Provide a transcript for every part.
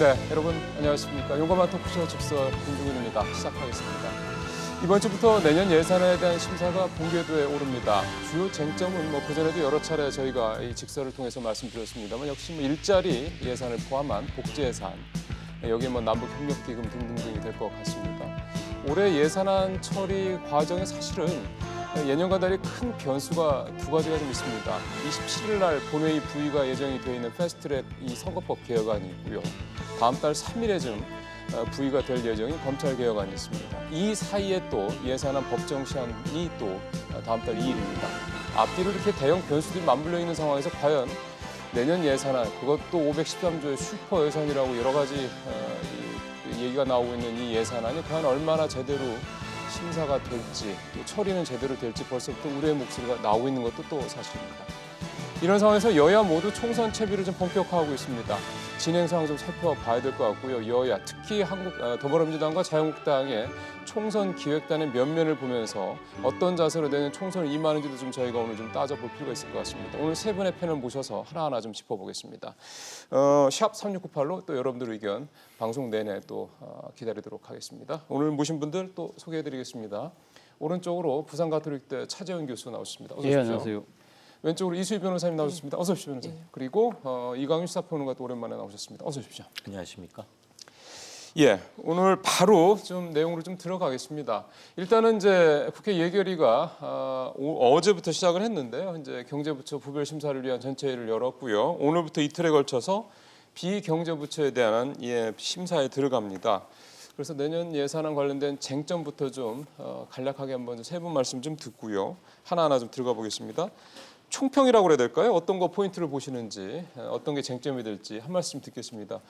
네, 여러분 안녕하십니까. 용감한 토크쇼 직설 김종윤입니다. 시작하겠습니다. 이번 주부터 내년 예산에 대한 심사가 본궤도에 오릅니다. 주요 쟁점은 그전에도 여러 차례 저희가 이 직설을 통해서 말씀드렸습니다만 역시 일자리 예산을 포함한 복지 예산, 여기에 남북협력기금 등등등이 될 것 같습니다. 올해 예산안 처리 과정에 사실은 예년과 달리 큰 변수가 두 가지가 좀 있습니다. 27일 날 본회의 부의가 예정이 되어 있는 패스트트랙 이 선거법 개혁안이 있고요. 다음 달 3일에쯤 부의가 될 예정인 검찰 개혁안이 있습니다. 이 사이에 또 예산안 법정 시한이 또 다음 달 2일입니다. 앞뒤로 이렇게 대형 변수들이 맞물려 있는 상황에서 과연 내년 예산안, 그것도 513조의 슈퍼 예산이라고 여러 가지 얘기가 나오고 있는 이 예산안이 과연 얼마나 제대로 심사가 될지, 또 처리는 제대로 될지 벌써부터 우려의 목소리가 나오고 있는 것도 또 사실입니다. 이런 상황에서 여야 모두 총선 채비를 좀 본격화하고 있습니다. 진행 상황 좀 살펴봐야 될 것 같고요. 여야, 특히 더불어민주당과 자유한국당의 총선 기획단의 면면을 보면서 어떤 자세로 내년 총선을 임하는지도 좀 저희가 오늘 좀 따져볼 필요가 있을 것 같습니다. 오늘 세 분의 패널 모셔서 하나하나 좀 짚어보겠습니다. 샵 3698로 또 여러분들 의견 방송 내내 또 기다리도록 하겠습니다. 오늘 모신 분들 또 소개해드리겠습니다. 오른쪽으로 부산가톨릭대 차재훈 교수 나오셨습니다. 어서 오십시오. 예, 안녕하세요. 왼쪽으로 이수희 변호사님 나오셨습니다. 어서 오십시오, 변호사님. 그리고 이광윤 시사평론가 또 오랜만에 나오셨습니다. 어서 오십시오. 안녕하십니까? 예, 오늘 바로 좀 내용으로 좀 들어가겠습니다. 일단은 이제 국회 예결위가 어제부터 시작을 했는데요. 이제 경제부처 부별 심사를 위한 전체회의를 열었고요. 오늘부터 이틀에 걸쳐서 비경제부처에 대한 심사에 들어갑니다. 그래서 내년 예산안 관련된 쟁점부터 좀 간략하게 한번 세 분 말씀 좀 듣고요. 하나하나 좀 들어가 보겠습니다. 총평이라고 해야 될까요? 어떤 거 포인트를 보시는지, 어떤 게 쟁점이 될지 한 말씀 듣겠습니다.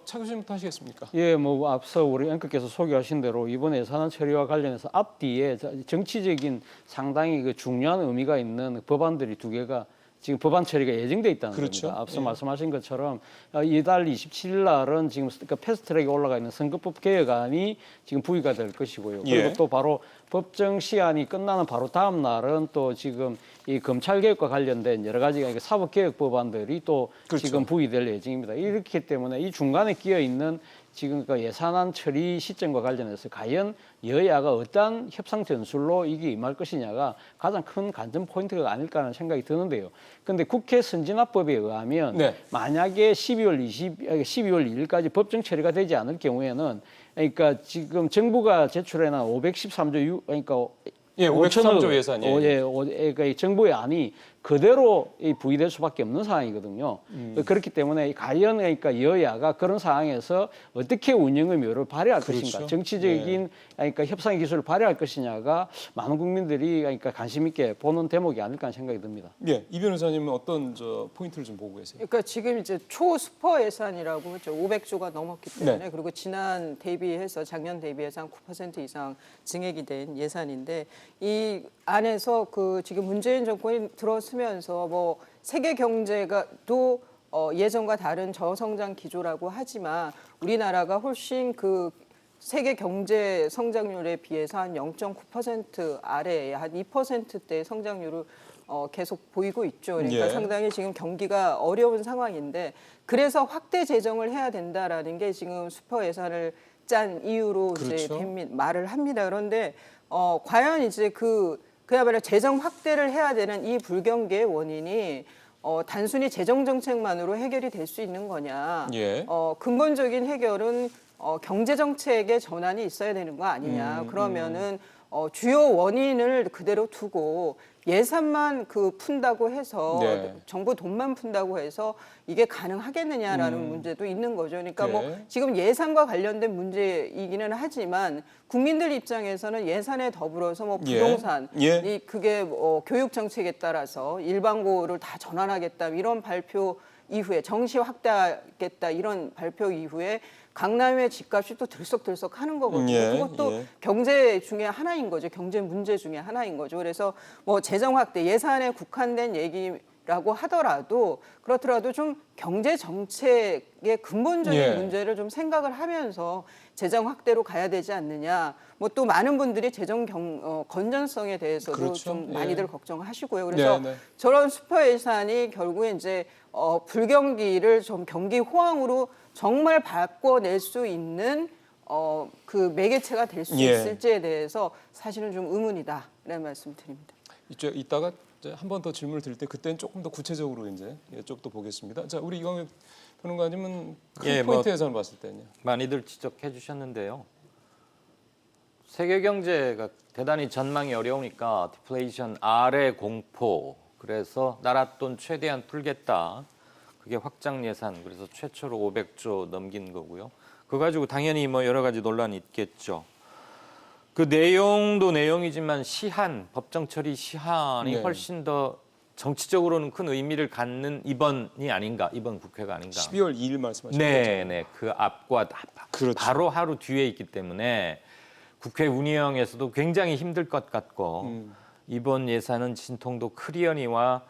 차 교수님부터 하시겠습니까? 예, 앞서 우리 앵커께서 소개하신 대로 이번 예산안 처리와 관련해서 앞뒤에 정치적인 상당히 중요한 의미가 있는 법안들이 두 개가 지금 법안 처리가 예정돼 있다는 그렇죠. 겁니다. 앞서 말씀하신 것처럼 이달 27일 날은 지금 패스트트랙에 올라가 있는 선거법 개혁안이 지금 부의가 될 것이고요. 그리고 또 바로 법정 시한이 끝나는 바로 다음 날은 또 지금 이 검찰 개혁과 관련된 여러 가지 사법 개혁 법안들이 또 그렇죠. 지금 부의될 예정입니다. 이렇기 때문에 이 중간에 끼어 있는 지금 예산안 처리 시점과 관련해서 과연 여야가 어떠한 협상 전술로 이게 임할 것이냐가 가장 큰 관전 포인트가 아닐까 하는 생각이 드는데요. 그런데 국회 선진화법에 의하면 만약에 12월 2일까지 법정 처리가 되지 않을 경우에는 그러니까 지금 정부가 제출해낸 513조 그러니까 513조 예산이에요. 그러니까 정부의 안이 그대로 부의될 수밖에 없는 상황이거든요. 그렇기 때문에 과연 그러니까 여야가 그런 상황에서 어떻게 운영의 묘를 발휘할 것인가, 정치적인 그러니까 협상 기술을 발휘할 것이냐가 많은 국민들이 그러니까 관심 있게 보는 대목이 아닐까 하는 생각이 듭니다. 예, 이 변호사님은 어떤 포인트를 좀 보고 계세요? 그러니까 지금 이제 초슈퍼 예산이라고 했죠. 500조가 넘었기 때문에 그리고 지난 대비해서 작년 대비해서 한 9% 이상 증액이 된 예산인데 이 안에서 지금 문재인 정권이 들어서면서 세계 경제가 또 예전과 다른 저성장 기조라고 하지만 우리나라가 훨씬 세계 경제 성장률에 비해서 한 0.9% 아래에 한 2%대의 성장률을 계속 보이고 있죠. 그러니까 상당히 지금 경기가 어려운 상황인데 그래서 확대 재정을 해야 된다라는 게 지금 슈퍼 예산을 짠 이유로 이제 말을 합니다. 그런데 과연 이제 그야말로 재정 확대를 해야 되는 이 불경기의 원인이 단순히 재정 정책만으로 해결이 될 수 있는 거냐? 근본적인 해결은 경제 정책의 전환이 있어야 되는 거 아니냐? 그러면은 주요 원인을 그대로 두고 예산만 푼다고 해서 정부 돈만 푼다고 해서 이게 가능하겠느냐라는 문제도 있는 거죠. 그러니까 지금 예산과 관련된 문제이기는 하지만 국민들 입장에서는 예산에 더불어서 부동산, 그게 교육 정책에 따라서 일반고를 다 전환하겠다 이런 발표 이후에 정시 확대하겠다 이런 발표 이후에 강남의 집값이 또 들썩들썩 하는 거거든요. 그것도 경제 중에 하나인 거죠. 경제 문제 중에 하나인 거죠. 그래서 재정 확대, 예산에 국한된 얘기 라고 하더라도 그렇더라도 좀 경제 정책의 근본적인 예. 문제를 좀 생각을 하면서 재정 확대로 가야 되지 않느냐. 뭐 또 많은 분들이 재정 건전성에 대해서도 그렇죠. 좀 예. 많이들 걱정하시고요. 그래서 네, 네. 저런 슈퍼 예산이 결국에 이제 불경기를 좀 경기 호황으로 정말 바꿔낼 수 있는 그 매개체가 될 수 예. 있을지에 대해서 사실은 좀 의문이다라는 말씀드립니다. 이따가 한 번 더 질문을 드릴 때 그때는 조금 더 구체적으로 이제 이쪽도 보겠습니다. 자, 우리 이광현 평론가님은 큰 예, 포인트 예산을 봤을 때는요. 많이들 지적해 주셨는데요. 세계 경제가 대단히 전망이 어려우니까 디플레이션 아래 공포, 그래서 나라 돈 최대한 풀겠다. 그게 확장 예산, 그래서 최초로 500조 넘긴 거고요. 그거 가지고 당연히 뭐 여러 가지 논란이 있겠죠. 그 내용도 내용이지만 시한, 법정 처리 시한이 네. 훨씬 더 정치적으로는 큰 의미를 갖는 이번이 아닌가, 이번 국회가 아닌가. 12월 2일 말씀하신 네, 거죠? 네. 그 앞과 그렇죠. 바로 하루 뒤에 있기 때문에 국회 운영에서도 굉장히 힘들 것 같고 이번 예산은 진통도 크리어니와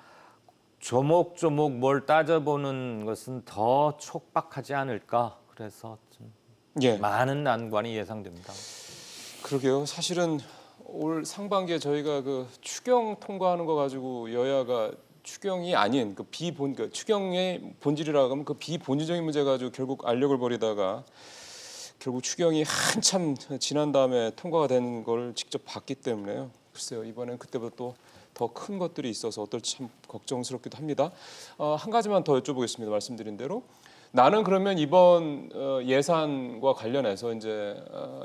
조목조목 뭘 따져보는 것은 더 촉박하지 않을까. 그래서 좀 예. 많은 난관이 예상됩니다. 그러게요. 사실은 올 상반기에 저희가 그 추경 통과하는 거 가지고 여야가 추경이 아닌 그 추경의 본질이라고 하면 그 비본질적인 문제 가지고 결국 알력을 벌이다가 결국 추경이 한참 지난 다음에 통과가 된 걸 직접 봤기 때문에요. 글쎄요. 이번엔 그때보다 또 더 큰 것들이 있어서 어떨지 참 걱정스럽기도 합니다. 한 가지만 더 여쭤보겠습니다. 말씀드린 대로. 나는 그러면 이번 예산과 관련해서 이제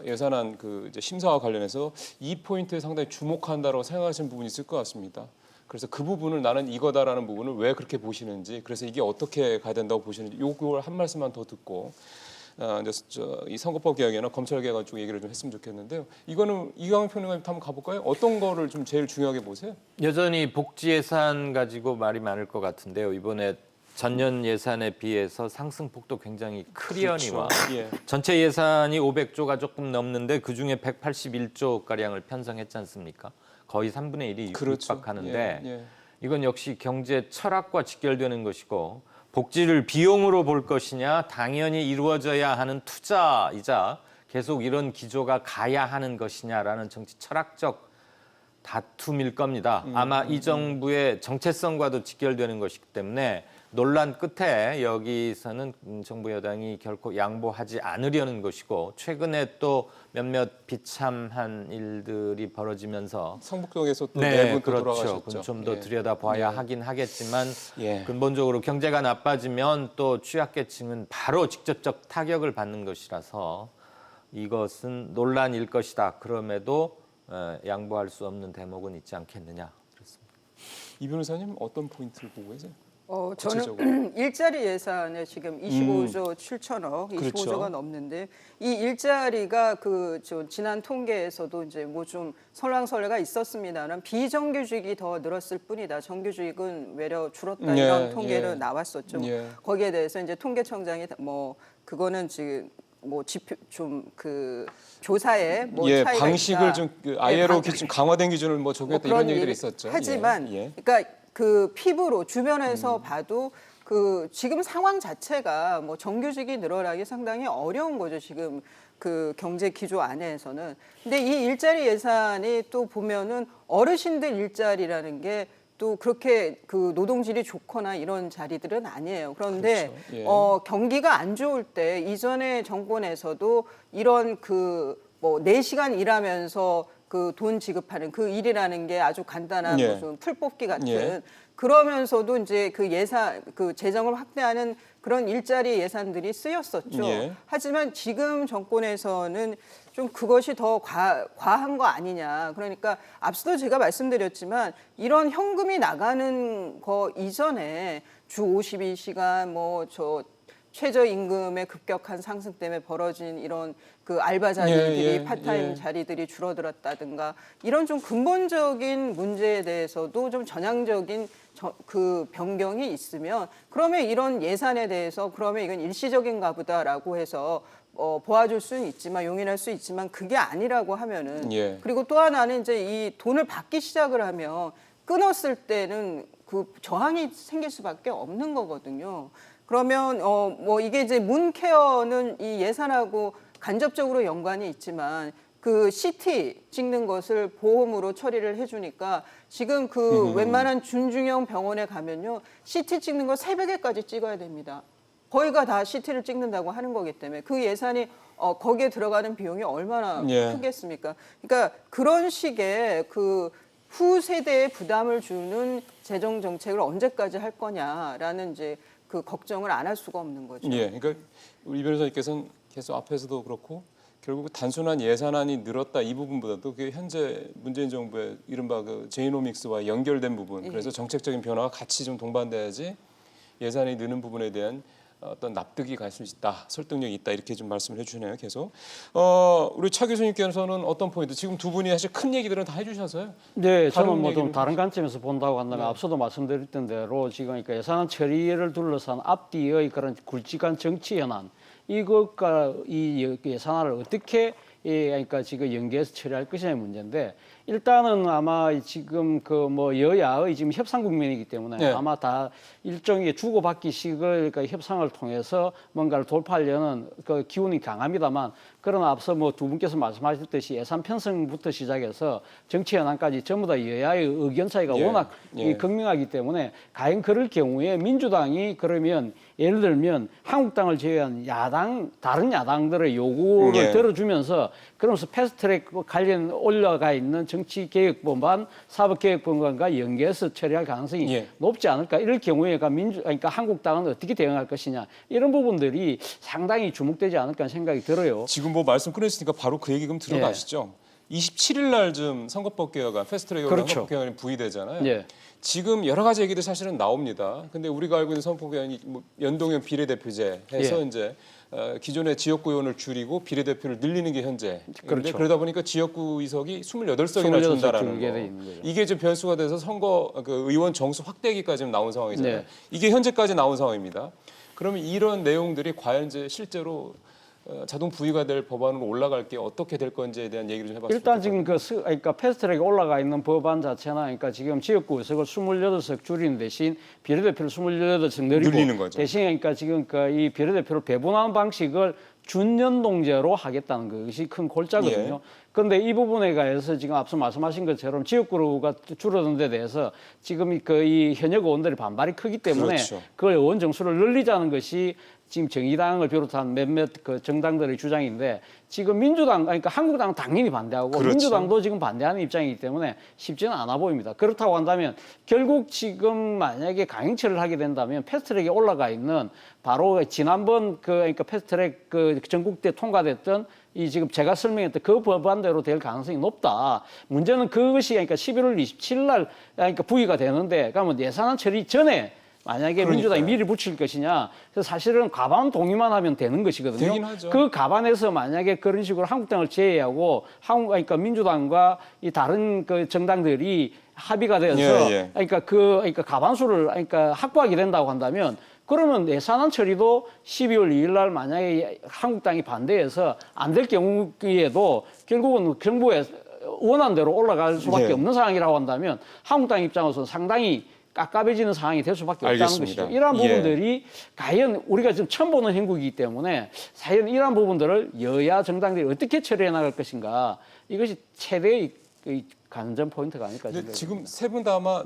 예산안 그 이제 심사와 관련해서 이 포인트에 상당히 주목한다고 생각하시는 부분이 있을 것 같습니다. 그래서 그 부분을 나는 이거다라는 부분을 왜 그렇게 보시는지, 그래서 이게 어떻게 가야 된다고 보시는지, 요걸 한 말씀만 더 듣고 이제 이 선거법 개혁이나 검찰 개혁 가지고 얘기를 좀 했으면 좋겠는데요. 이거는 이광현 평론가님 한번 가볼까요? 어떤 거를 좀 제일 중요하게 보세요? 여전히 복지 예산 가지고 말이 많을 것 같은데요. 이번에 전년 예산에 비해서 상승폭도 굉장히 크리어니와 그렇죠. 예. 전체 예산이 500조가 조금 넘는데 그중에 181조 가량을 편성했지 않습니까? 거의 3분의 1이 그렇죠. 육박하는데 예. 이건 역시 경제 철학과 직결되는 것이고 복지를 비용으로 볼 것이냐 당연히 이루어져야 하는 투자이자 계속 이런 기조가 가야 하는 것이냐라는 정치 철학적 다툼일 겁니다. 아마 이 정부의 정체성과도 직결되는 것이기 때문에 논란 끝에 여기서는 정부 여당이 결코 양보하지 않으려는 것이고 최근에 또 몇몇 비참한 일들이 벌어지면서 성북동에서 또 네 분 또 그렇죠. 돌아가셨죠. 좀 더 예. 들여다봐야 하긴 하겠지만 예. 근본적으로 경제가 나빠지면 또 취약계층은 바로 직접적 타격을 받는 것이라서 이것은 논란일 것이다. 그럼에도 양보할 수 없는 대목은 있지 않겠느냐. 그렇습니다. 이 변호사님 어떤 포인트를 보고 계세요? 저는 일자리 예산에 지금 25조 7천억, 25조가 그렇죠. 넘는데 이 일자리가 지난 통계에서도 이제 뭐 좀 설왕설래가 있었습니다만 비정규직이 더 늘었을 뿐이다. 정규직은 외려 줄었다 예, 이런 통계를 예. 나왔었죠. 예. 거기에 대해서 이제 통계청장이 뭐 그거는 지금 뭐 지표 좀 그 조사에 뭐 예, 차이가 방식을 있다. 좀 그 ILO 방- 기준 강화된 기준을 뭐 적용했다 뭐 이런 얘기들이 얘기- 있었죠. 하지만 예. 그러니까 그 피부로 주변에서 봐도 그 지금 상황 자체가 뭐 정규직이 늘어나기 상당히 어려운 거죠. 지금 그 경제 기조 안에서는. 근데 이 일자리 예산이 또 보면은 어르신들 일자리라는 게 또 그렇게 그 노동질이 좋거나 이런 자리들은 아니에요. 그런데 그렇죠. 예. 경기가 안 좋을 때 이전의 정권에서도 이런 그 뭐 4시간 일하면서 그 돈 지급하는 그 일이라는 게 아주 간단한 예. 무슨 풀 뽑기 같은 예. 그러면서도 이제 그 예산 그 재정을 확대하는 그런 일자리 예산들이 쓰였었죠. 예. 하지만 지금 정권에서는 좀 그것이 더 과한 거 아니냐. 그러니까 앞서도 제가 말씀드렸지만 이런 현금이 나가는 거 이전에 주 52시간 최저임금의 급격한 상승 때문에 벌어진 이런 그 알바 자리들이 파타임 자리들이 줄어들었다든가 이런 좀 근본적인 문제에 대해서도 좀 전향적인 그 변경이 있으면 그러면 이런 예산에 대해서 그러면 이건 일시적인가 보다라고 해서 보아줄 수는 있지만 용인할 수 있지만 그게 아니라고 하면은 그리고 또 하나는 이제 이 돈을 받기 시작을 하면 끊었을 때는 그 저항이 생길 수밖에 없는 거거든요. 그러면 뭐 이게 이제 문케어는 이 예산하고 간접적으로 연관이 있지만 그 CT 찍는 것을 보험으로 처리를 해주니까 지금 그 웬만한 준중형 병원에 가면요 CT 찍는 거 새벽에까지 찍어야 됩니다. 거기가 다 CT를 찍는다고 하는 거기 때문에 그 예산이 거기에 들어가는 비용이 얼마나 예. 크겠습니까? 그러니까 그런 식의 그 후세대에 부담을 주는 재정 정책을 언제까지 할 거냐라는 이제 그 걱정을 안 할 수가 없는 거죠. 예, 그러니까 우리 변호사님께서는 계속 앞에서도 그렇고 결국 단순한 예산안이 늘었다 이 부분보다도 그 현재 문재인 정부의 이른바 그 제이노믹스와 연결된 부분, 그래서 정책적인 변화가 같이 좀 동반돼야지 예산이 느는 부분에 대한 어떤 납득이 갈 수 있다, 설득력이 있다 이렇게 좀 말씀을 해주시네요. 계속 우리 차 교수님께서는 어떤 포인트? 지금 두 분이 사실 큰 얘기들은 다 해주셔서요. 네, 저는 다른 뭐 좀 얘기를 다른 관점에서 본다고 한다면 앞서도 말씀드렸던 대로 지금 그러니까 예산 처리를 둘러싼 앞뒤의 그런 굵직한 정치 현안 이것과 이 예산안을 어떻게 그러니까 지금 연계해서 처리할 것이냐의 문제인데 일단은 아마 지금 그 뭐 여야의 지금 협상 국면이기 때문에 네. 아마 다 일종의 주고받기식을 그러니까 협상을 통해서 뭔가를 돌파하려는 그 기운이 강합니다만 그러나 앞서 뭐 두 분께서 말씀하셨듯이 예산 편성부터 시작해서 정치 현안까지 전부 다 여야의 의견 차이가 예. 워낙 예. 극명하기 때문에 과연 그럴 경우에 민주당이 그러면 예를 들면 한국당을 제외한 다른 야당들의 요구를 예. 들어주면서 그러면서 패스트트랙 관련 올라가 있는 정치개혁법안, 사법개혁법안과 연계해서 처리할 가능성이 예. 높지 않을까. 이럴 경우에 그러니까 한국당은 어떻게 대응할 것이냐. 이런 부분들이 상당히 주목되지 않을까 하는 생각이 들어요. 지금 뭐 말씀 끊으시니까 바로 그 얘기 그럼 들어가시죠. 27일 날쯤 선거법 개혁안, 패스트트랙 그렇죠. 선거법 개혁안이 부의되잖아요. 예. 지금 여러 가지 얘기들 사실은 나옵니다. 근데 우리가 알고 있는 선거법 개혁안이 뭐 연동형 비례대표제 해서 예. 이제 기존의 지역구 의원을 줄이고 비례대표를 늘리는 게 현재. 그렇죠. 그러다 보니까 지역구 의석이 28석이나 28석 준다라는 줄게 거. 돼 있는 거죠. 이게 좀 변수가 돼서 선거 그 의원 정수 확대기까지 나온 상황이잖아요. 네. 이게 현재까지 나온 상황입니다. 그러면 이런 내용들이 과연 이제 실제로 자동 부의가 될 법안으로 올라갈 게 어떻게 될 건지에 대한 얘기를 좀 해봤습니다. 일단 지금 그러니까 패스트트랙에 올라가 있는 법안 자체나 그러니까 지금 지역구 의석을 28석 줄이는 대신 비례대표를 28석 늘리는 거죠. 대신 그러니까 지금 이 비례대표를 배분하는 방식을 준연동제로 하겠다는 것이 큰 골자거든요. 예. 그런데 이 부분에 관해서 지금 앞서 말씀하신 것처럼 지역구가 줄어든 데 대해서 지금 이 현역 의원들의 반발이 크기 때문에 그렇죠. 그 의원 정수를 늘리자는 것이 지금 정의당을 비롯한 몇몇 그 정당들의 주장인데 지금 민주당 그러니까 한국당은 당연히 반대하고 그렇죠. 민주당도 지금 반대하는 입장이기 때문에 쉽지는 않아 보입니다. 그렇다고 한다면 결국 지금 만약에 강행처를 하게 된다면 패스트트랙에 올라가 있는 바로 지난번 그러니까 패스트트랙 그 전국대 통과됐던 이 지금 제가 설명했던 그 법안대로 될 가능성이 높다. 문제는 그것이 그러니까 11월 27일 날 그러니까 부의가 되는데 그러면 예산안 처리 전에 만약에 그러니까요. 민주당이 미리 붙일 것이냐. 그래서 사실은 가반 동의만 하면 되는 것이거든요. 되긴 하죠. 그 가반에서 만약에 그런 식으로 한국당을 제외하고 그러니까 민주당과 이 다른 그 정당들이 합의가 되어서 예. 그러니까 가반수를 그러니까 확보하게 된다고 한다면 그러면 예산안 처리도 12월 2일 날 만약에 한국당이 반대해서 안 될 경우에도 결국은 정부의 원안대로 올라갈 수밖에 예. 없는 상황이라고 한다면 한국당 입장에서는 상당히 깝깝해지는 상황이 될 수밖에 없다는 알겠습니다. 것이죠. 이러한 예. 부분들이 과연 우리가 지금 처음 보는 행국이기 때문에 과연 이러한 부분들을 여야 정당들이 어떻게 처리해 나갈 것인가 이것이 최대의 관전 포인트가 아닐까 근데 생각합니다. 지금 세 분 다 아마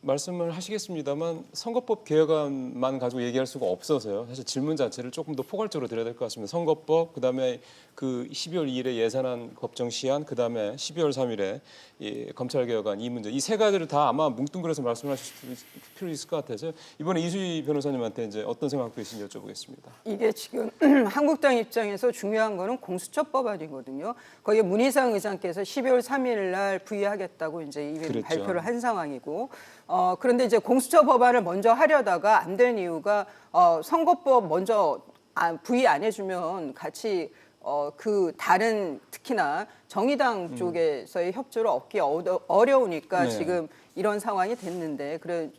말씀을 하시겠습니다만 선거법 개혁안만 가지고 얘기할 수가 없어서요. 사실 질문 자체를 조금 더 포괄적으로 드려야 될 것 같습니다. 선거법, 그다음에 그 12월 2일에 예산안 법정 시한, 그다음에 12월 3일에 이 검찰 개혁안 이 문제 이 세 가지를 다 아마 뭉뚱그려서 말씀하실 필요 있을 것 같아서 이번에 이수희 변호사님한테 이제 어떤 생각도 있는지 여쭤보겠습니다. 이게 지금 한국당 입장에서 중요한 거는 공수처법안이거든요. 거기에 문희상 의장께서 12월 3일 날 부의하겠다고 이제 이미 그랬죠. 발표를 한 상황이고 그런데 이제 공수처법안을 먼저 하려다가 안 된 이유가 선거법 먼저 부의 안 해주면 같이 그 다른 특히나 정의당 쪽에서의 협조를 얻기 어려우니까 네. 지금 이런 상황이 됐는데 그래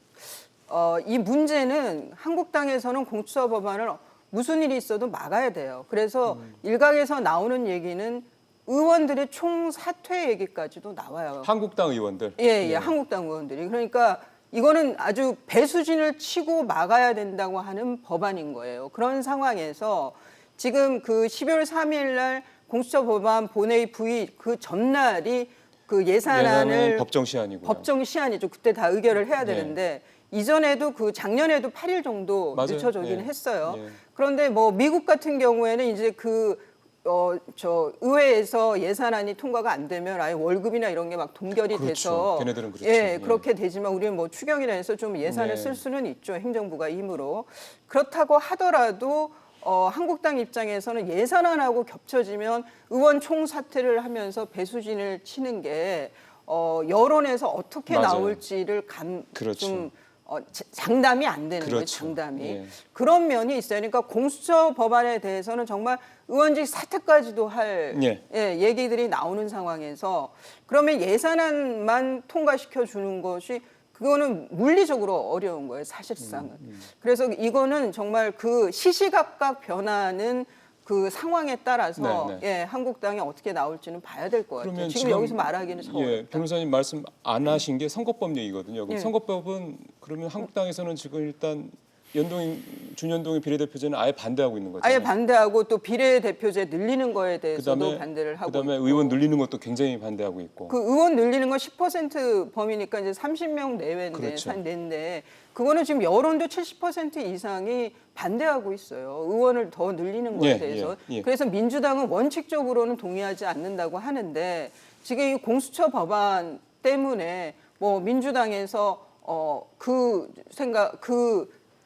이 문제는 한국당에서는 공수처 법안을 무슨 일이 있어도 막아야 돼요. 그래서 일각에서 나오는 얘기는 의원들의 총사퇴 얘기까지도 나와요. 한국당 의원들. 예, 한국당 의원들이. 그러니까 이거는 아주 배수진을 치고 막아야 된다고 하는 법안인 거예요. 그런 상황에서 지금 그 12월 3일 날 공수처 법안 본회의 부의 그 전날이 그 예산안을 법정 시한이고요. 법정 시한이죠. 그때 다 의결을 해야 되는데 이전에도 그 작년에도 8일 정도 맞아요. 늦춰지긴 예. 했어요. 예. 그런데 뭐 미국 같은 경우에는 이제 저 의회에서 예산안이 통과가 안 되면 아예 월급이나 이런 게 막 동결이 그렇죠. 돼서 걔네들은 그렇죠. 예, 예. 그렇게 되지만 우리는 뭐 추경이라 해서 좀 예산을 네. 쓸 수는 있죠. 행정부가 힘으로. 그렇다고 하더라도 한국당 입장에서는 예산안하고 겹쳐지면 의원 총사퇴를 하면서 배수진을 치는 게 여론에서 어떻게 맞아요. 나올지를 그렇죠. 좀 장담이 안 되는 거예요. 그렇죠. 장담이. 예. 그런 면이 있어요. 그러니까 공수처 법안에 대해서는 정말 의원직 사퇴까지도 할 예. 얘기들이 나오는 상황에서 그러면 예산안만 통과시켜 주는 것이 그거는 물리적으로 어려운 거예요. 사실상은. 그래서 이거는 정말 그 시시각각 변하는 그 상황에 따라서 네, 예, 한국당이 어떻게 나올지는 봐야 될 것 같아요. 그러면 지금 여기서 말하기는 좀 예, 어렵다. 변호사님 말씀 안 하신 게 선거법 얘기거든요. 그럼 예. 선거법은 그러면 한국당에서는 지금 일단 준연동의 비례대표제는 아예 반대하고 있는 거죠. 아예 반대하고 또 비례대표제 늘리는 거에 대해서도 반대를 하고 그다음에 있고. 의원 늘리는 것도 굉장히 반대하고 있고. 그 의원 늘리는 건 10% 범위니까 이제 30명 내외인데 그렇죠. 내인데 그거는 지금 여론도 70% 이상이 반대하고 있어요. 의원을 더 늘리는 거에 예, 대해서. 예, 예. 그래서 민주당은 원칙적으로는 동의하지 않는다고 하는데 지금 이 공수처 법안 때문에 뭐 민주당에서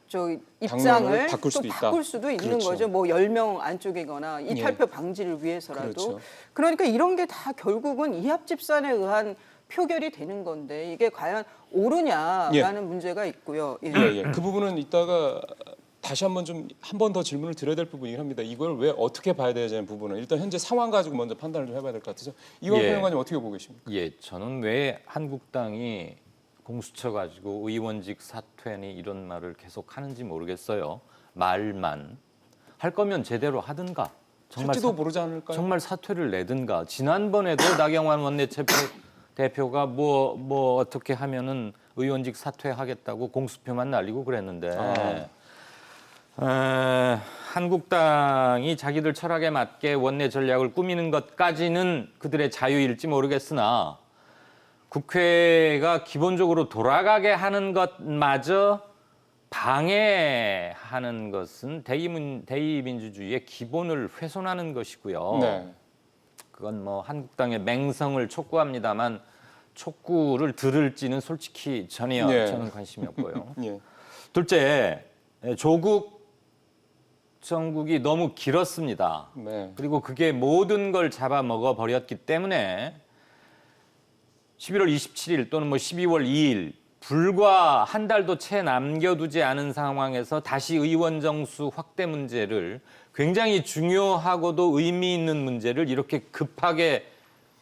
저 입장을 바꿀 수도 또 있다. 바꿀 수도 있는 그렇죠. 거죠. 뭐 10명 안쪽이거나 예. 이탈표 방지를 위해서라도. 그렇죠. 그러니까 이런 게 다 결국은 이합집산에 의한 표결이 되는 건데 이게 과연 옳으냐라는 문제가 있고요. 예. 예, 예. 그 부분은 이따가 다시 한 번 더 질문을 드려야 될 부분이긴 합니다. 이걸 왜 어떻게 봐야 되는 부분은 일단 현재 상황 가지고 먼저 판단을 좀 해봐야 될 것 같아서 이원 예. 평론가님 어떻게 보고 계십니까? 예, 저는 왜 한국당이 공수처 가지고 의원직 사퇴니 이런 말을 계속 하는지 모르겠어요. 말만 할 거면 제대로 하든가. 할지도 모르지 않을까요? 정말 사퇴를 내든가. 지난번에도 나경원 원내대표가 뭐 어떻게 하면은 의원직 사퇴하겠다고 공수표만 날리고 그랬는데 한국당이 자기들 철학에 맞게 원내 전략을 꾸미는 것까지는 그들의 자유일지 모르겠으나 국회가 기본적으로 돌아가게 하는 것마저 방해하는 것은 대의민주주의의 기본을 훼손하는 것이고요. 네. 그건 뭐 한국당의 맹성을 촉구합니다만 촉구를 들을지는 솔직히 전혀 네. 저는 관심이 없고요. 예. 둘째, 조국 정국이 너무 길었습니다. 네. 그리고 그게 모든 걸 잡아먹어 버렸기 때문에 11월 27일 또는 뭐 12월 2일 불과 한 달도 채 남겨두지 않은 상황에서 다시 의원 정수 확대 문제를 굉장히 중요하고도 의미 있는 문제를 이렇게 급하게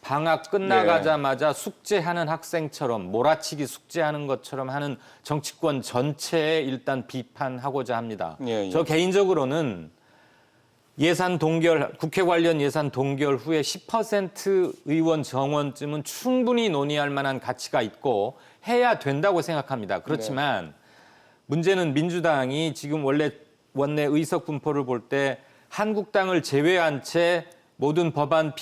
방학 끝나가자마자 숙제하는 학생처럼 몰아치기 숙제하는 것처럼 하는 정치권 전체에 일단 비판하고자 합니다. 예. 저 개인적으로는 국회 관련 예산 동결 후에 10% 의원 정원쯤은 충분히 논의할 만한 가치가 있고 해야 된다고 생각합니다. 그렇지만 문제는 민주당이 지금 원래 원내 의석 분포를 볼 때 한국당을 제외한 채 모든 법안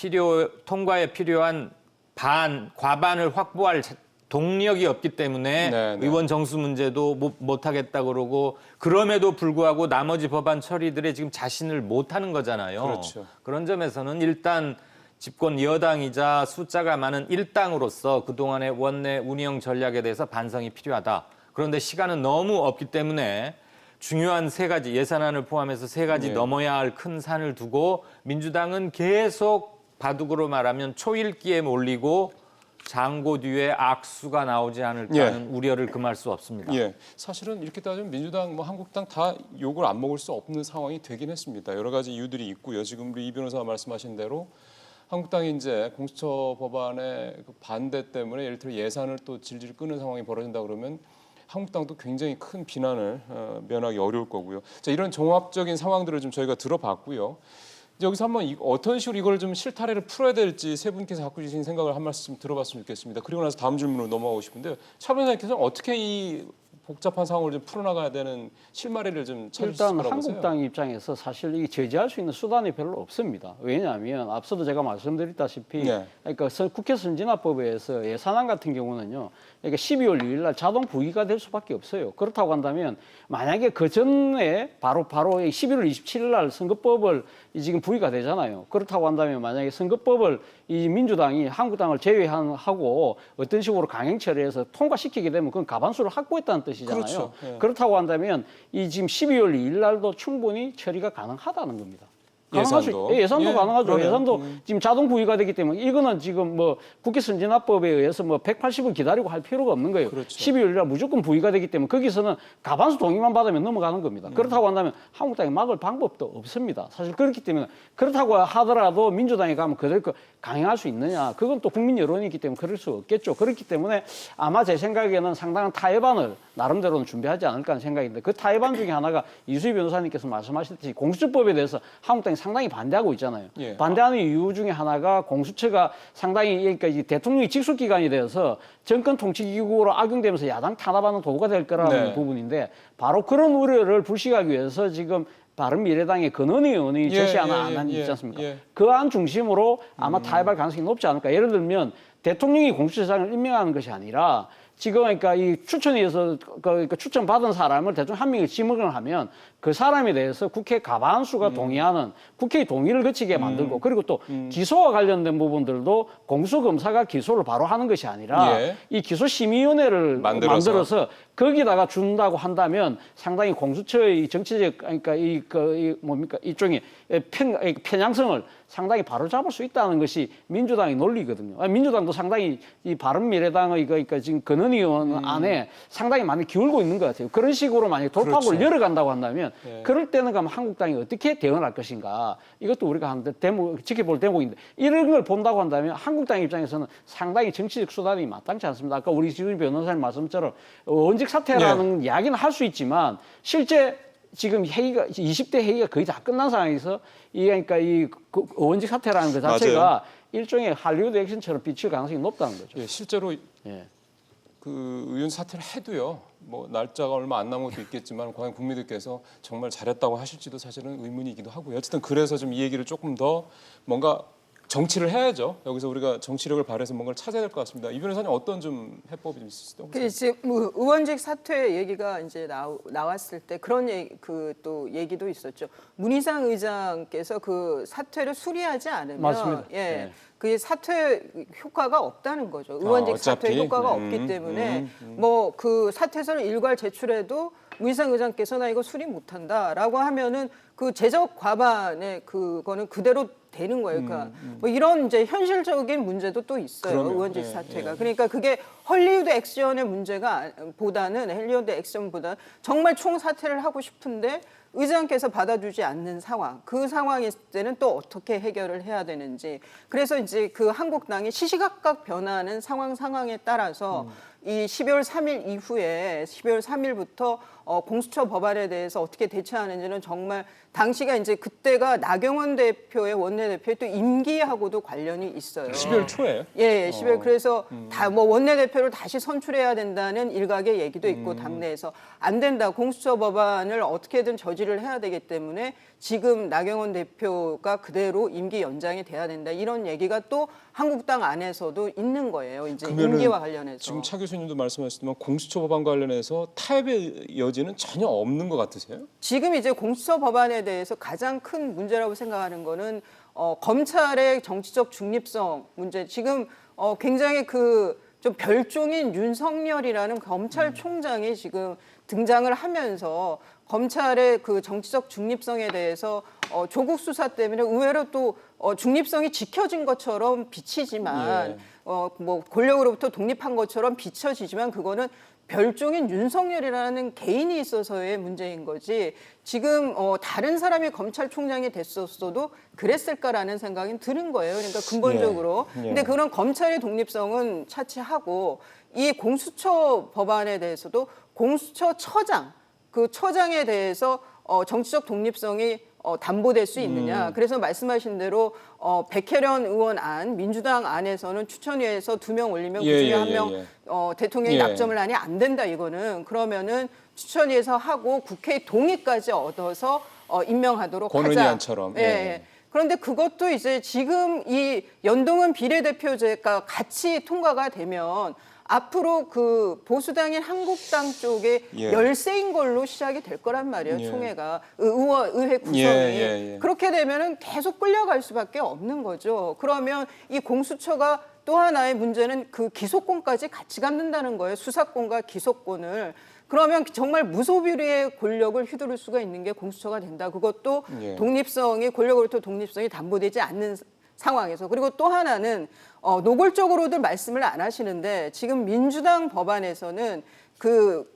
통과에 필요한 과반을 확보할 동력이 없기 때문에 의원 정수 문제도 못하겠다 그러고 그럼에도 불구하고 나머지 법안 처리들에 지금 자신을 못하는 거잖아요. 그렇죠. 그런 점에서는 일단 집권 여당이자 숫자가 많은 일당으로서 그동안의 원내 운영 전략에 대해서 반성이 필요하다. 그런데 시간은 너무 없기 때문에 중요한 세 가지 예산안을 포함해서 세 가지 넘어야 할 큰 산을 두고 민주당은 계속 바둑으로 말하면 초읽기에 몰리고 장고 뒤에 악수가 나오지 않을까 하는 우려를 금할 수 없습니다. 예, 사실은 이렇게 따지면 민주당, 한국당 다 욕을 안 먹을 수 없는 상황이 되긴 했습니다. 여러 가지 이유들이 있고요. 지금 우리 이 변호사가 말씀하신 대로 한국당이 이제 공수처 법안의 그 반대 때문에 예를 들어 예산을 또 질질 끄는 상황이 벌어진다 그러면 한국당도 굉장히 큰 비난을 면하기 어려울 거고요. 자, 이런 종합적인 상황들을 좀 저희가 들어봤고요. 이제 여기서 한번 어떤 식으로 이걸 좀 실타래를 풀어야 될지 세 분께서 갖고 계신 생각을 한 말씀 들어봤으면 좋겠습니다. 그리고 나서 다음 질문으로 넘어가고 싶은데요. 차 변호사님께서는 어떻게 이 복잡한 상황을 좀 풀어나가야 되는 실마리를 좀 찾을 수 일단 있을 거라고 보세요? 한국당 입장에서 사실 이 제재할 수 있는 수단이 별로 없습니다. 왜냐하면 앞서도 제가 말씀드렸다시피 네. 그러니까 국회 선진화법에 의해서 예산안 같은 경우는요. 그러니까 12월 6일 날 자동 부의가 될 수밖에 없어요. 그렇다고 한다면 만약에 그 전에 바로 11월 27일 날 선거법을 지금 부의가 되잖아요. 그렇다고 한다면 만약에 선거법을 이 민주당이 한국당을 제외하고 어떤 식으로 강행 처리해서 통과시키게 되면 그건 가반수를 확보했다는 뜻이잖아요. 그렇죠. 예. 그렇다고 한다면 이 지금 12월 2일 날도 충분히 처리가 가능하다는 겁니다. 예산도? 예산도 예, 가능하죠. 그러네요. 예산도 지금 자동 부의가 되기 때문에 이거는 지금 뭐 국회 선진화법에 의해서 뭐 180을 기다리고 할 필요가 없는 거예요. 그렇죠. 12월 날 무조건 부의가 되기 때문에 거기서는 가반수 동의만 받으면 넘어가는 겁니다. 그렇다고 한다면 한국당이 막을 방법도 없습니다. 사실 그렇기 때문에 그렇다고 하더라도 민주당이 가면 그대로 강행할 수 있느냐? 그건 또 국민 여론이 있기 때문에 그럴 수 없겠죠. 그렇기 때문에 아마 제 생각에는 상당한 타협안을 나름대로는 준비하지 않을까 하는 생각인데 그 타협안 중에 하나가 이수희 변호사님께서 말씀하셨듯이 공수처법에 대해서 한국당이 상당히 반대하고 있잖아요. 예. 반대하는 이유 중에 하나가 공수처가 상당히 그러니까 이 대통령이 직속기관이 되어서 정권 통치기구로 악용되면서 야당 탄압하는 도구가 될 거라는 네. 부분인데 바로 그런 우려를 불식하기 위해서 지금 바른미래당의 건원희 의원이 제시한 안이 있지 않습니까? 그 안 중심으로 아마 타협할 가능성이 높지 않을까. 예를 들면 대통령이 공수처장을 임명하는 것이 아니라 지금 그러니까 이 추천위에서 그러니까 추천받은 사람을 대충 한 명을 지목을 하면 그 사람에 대해서 국회 가반수가 동의하는 국회의 동의를 거치게 만들고 그리고 또 기소와 관련된 부분들도 공수검사가 기소를 바로 하는 것이 아니라 예. 이 기소심의위원회를 만들어서 거기다가 준다고 한다면 상당히 공수처의 정치적 그러니까 뭡니까 일종의 편향성을 상당히 바로 잡을 수 있다는 것이 민주당의 논리거든요. 민주당도 상당히 이 바른미래당의 그러니까 지금 건은희 의원 안에 상당히 많이 기울고 있는 것 같아요. 그런 식으로 만약 돌파구를 그렇죠. 열어간다고 한다면 예. 그럴 때는 그럼 한국당이 어떻게 대응할 것인가 이것도 우리가 한 지켜볼 대목인데 이런 걸 본다고 한다면 한국당 입장에서는 상당히 정치적 수단이 마땅치 않습니다. 아까 우리 지금 변호사님 말씀처럼 원직 사퇴라는 이야기는 할 수 있지만 실제 지금 회의가 20대 회의가 거의 다 끝난 상황에서 그러니까 이 원직 사퇴라는 것 자체가 맞아요. 일종의 할리우드 액션처럼 비칠 가능성이 높다는 거죠. 예, 실제로 예. 그 의원 사퇴를 해도요. 뭐 날짜가 얼마 안 남은 것도 있겠지만 과연 국민들께서 정말 잘했다고 하실지도 사실은 의문이기도 하고요. 어쨌든 그래서 좀 이 얘기를 조금 더 뭔가 정치를 해야죠. 여기서 우리가 정치력을 발휘해서 뭔가를 찾아야 될 것 같습니다. 이 변호사님 어떤 좀 해법이 좀 있으시다고 그 이제 뭐 의원직 사퇴 얘기가 이제 나왔을 때 그런 또 얘기도 있었죠. 문희상 의장께서 그 사퇴를 수리하지 않으면 맞습니다. 예. 네. 그 사퇴 효과가 없다는 거죠. 의원직 어차피? 사퇴 효과가 없기 때문에 뭐 그 사퇴서를 일괄 제출해도 문희상 의장께서 나 이거 수리 못한다라고 하면은 그 제적 과반의 그거는 그대로 되는 거예요. 그러니까 뭐 이런 이제 현실적인 문제도 또 있어요. 그러면, 의원직 예, 사퇴가. 예. 그러니까 그게 헐리우드 액션의 문제가 헐리우드 액션보다 정말 총사퇴를 하고 싶은데 의장께서 받아주지 않는 상황. 그 상황일 때는 또 어떻게 해결을 해야 되는지. 그래서 이제 그 한국당이 시시각각 변하는 상황에 따라서 이 12월 3일 이후에 12월 3일부터 공수처 법안에 대해서 어떻게 대처하는지는 정말 당시가 이제 그때가 나경원 대표의 원내대표의 또 임기하고도 관련이 있어요. 12월 초에 예, 10월 그래서 다 뭐 원내대표를 다시 선출해야 된다는 일각의 얘기도 있고 당내에서 안 된다. 공수처 법안을 어떻게든 저지를 해야 되기 때문에 지금 나경원 대표가 그대로 임기 연장이 돼야 된다. 이런 얘기가 또 한국당 안에서도 있는 거예요. 이제 임기와 관련해서. 지금 차 교수님도 말씀하셨지만 공수처 법안 관련해서 타협의 여지는 전혀 없는 것 같으세요? 지금 이제 공수처 법안에 대해서 가장 큰 문제라고 생각하는 거는 검찰의 정치적 중립성 문제. 지금 굉장히 좀 별종인 윤석열이라는 검찰총장이 지금 등장을 하면서 검찰의 그 정치적 중립성에 대해서 조국 수사 때문에 의외로 또 중립성이 지켜진 것처럼 비치지만 예. 뭐 권력으로부터 독립한 것처럼 비춰지지만 그거는 별종인 윤석열이라는 개인이 있어서의 문제인 거지 지금 다른 사람이 검찰총장이 됐었어도 그랬을까라는 생각이 드는 거예요. 그러니까 근본적으로. 예. 근데 그런 검찰의 독립성은 차치하고 이 공수처 법안에 대해서도 공수처 처장 그 처장에 대해서 정치적 독립성이 담보될 수 있느냐. 그래서 말씀하신 대로 백혜련 의원 안, 민주당 안에서는 추천위에서 2명 올리면 그중에 한 명 대통령이 납점을 하니 안 된다 이거는. 그러면은 추천위에서 하고 국회의 동의까지 얻어서 임명하도록 하자. 권은희안처럼. 예. 그런데 그것도 이제 지금 이 연동형 비례대표제가 같이 통과가 되면 앞으로 그 보수당인 한국당 쪽에 열세인 걸로 시작이 될 거란 말이에요. 총회가 의회 구성이 그렇게 되면은 계속 끌려갈 수밖에 없는 거죠. 그러면 이 공수처가 또 하나의 문제는 그 기소권까지 같이 갖는다는 거예요. 수사권과 기소권을. 그러면 정말 무소비리의 권력을 휘두를 수가 있는 게 공수처가 된다. 그것도 독립성이 권력으로부터 독립성이 담보되지 않는 상황에서. 그리고 또 하나는 노골적으로도 말씀을 안 하시는데 지금 민주당 법안에서는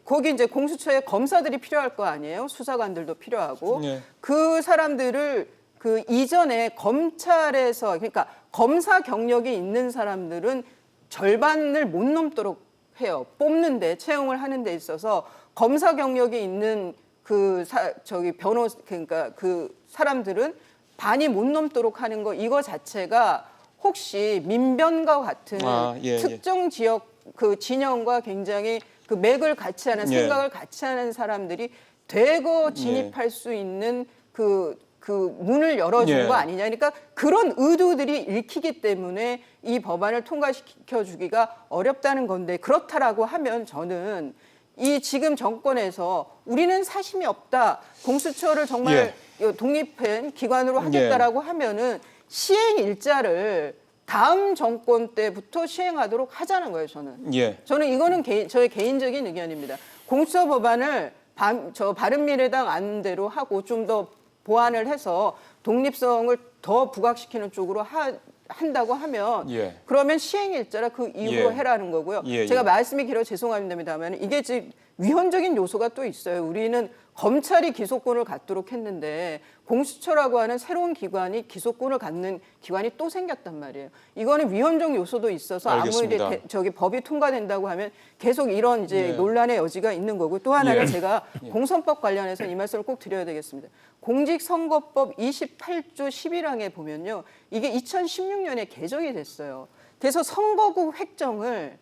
거기 이제 공수처에 검사들이 필요할 거 아니에요. 수사관들도 필요하고 그 사람들을 그 이전에 검찰에서 그러니까 검사 경력이 있는 사람들은 절반을 못 넘도록 해요. 뽑는데 채용을 하는 데 있어서 검사 경력이 있는 그러니까 그 사람들은 반이 못 넘도록 하는 거 이거 자체가 혹시 민변과 같은 특정 지역 그 진영과 굉장히 그 맥을 같이 하는 생각을 같이 하는 사람들이 대거 진입할 수 있는 그 문을 열어준 거 아니냐. 그러니까 그런 의도들이 읽히기 때문에 이 법안을 통과시켜주기가 어렵다는 건데 그렇다라고 하면 저는 이 지금 정권에서 우리는 사심이 없다. 공수처를 정말 독립한 기관으로 하겠다라고 하면은 시행 일자를 다음 정권 때부터 시행하도록 하자는 거예요. 저는 이거는 저의 개인적인 의견입니다. 공수처 법안을 바른미래당 안대로 하고 좀 더 보완을 해서 독립성을 더 부각시키는 쪽으로 한다고 하면 그러면 시행 일자라 그 이후로 해라는 거고요. 제가 말씀이 길어 죄송합니다만 이게 지금 위헌적인 요소가 또 있어요. 우리는 검찰이 기소권을 갖도록 했는데 공수처라고 하는 새로운 기관이 기소권을 갖는 기관이 또 생겼단 말이에요. 이거는 위헌적 요소도 있어서 알겠습니다. 아무리 법이 통과된다고 하면 계속 이런 이제 논란의 여지가 있는 거고 또 하나는 제가 공선법 관련해서 이 말씀을 꼭 드려야 되겠습니다. 공직선거법 28조 11항에 보면요. 이게 2016년에 개정이 됐어요. 그래서 선거구 획정을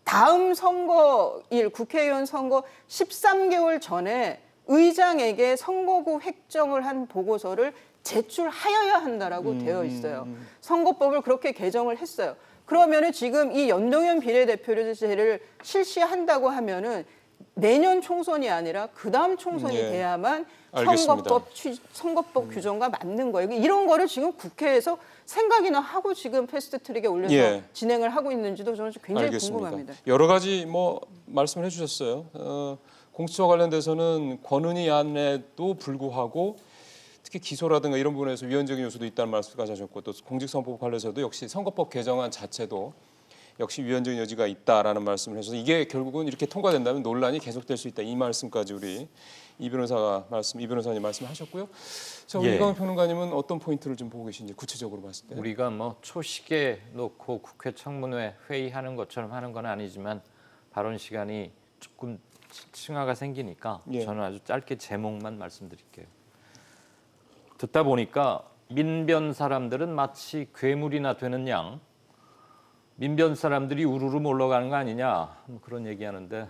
다음 선거일 국회의원 선거 13개월 전에 의장에게 선거구 획정을 한 보고서를 제출하여야 한다라고 되어 있어요. 선거법을 그렇게 개정을 했어요. 그러면은 지금 이 연동형 비례대표제를 실시한다고 하면은 내년 총선이 아니라 그 다음 총선이 돼야만 선거법 규정과 맞는 거예요. 이런 거를 지금 국회에서 생각이나 하고 지금 패스트트랙에 올려서 진행을 하고 있는지도 저는 굉장히 궁금합니다. 여러 가지 말씀을 해주셨어요. 공수처 관련돼서는 권은희 안에도 불구하고 특히 기소라든가 이런 부분에서 위헌적인 요소도 있다는 말씀까지 하셨고 또 공직선거법 관련해서도 역시 선거법 개정안 자체도 역시 위헌적인 여지가 있다라는 말씀을 하셔서 이게 결국은 이렇게 통과된다면 논란이 계속될 수 있다 이 말씀까지 우리 이 변호사님 말씀하셨고요. 자, 우리 이광훈 평론가님은 어떤 포인트를 좀 보고 계신지 구체적으로 봤을 때 우리가 초시계 놓고 국회 청문회 회의하는 것처럼 하는 건 아니지만 발언 시간이 조금 층하가 생기니까 저는 아주 짧게 제목만 말씀드릴게요. 듣다 보니까 민변 사람들은 마치 괴물이나 되는 양 민변 사람들이 우르르 몰려가는 거 아니냐 그런 얘기하는데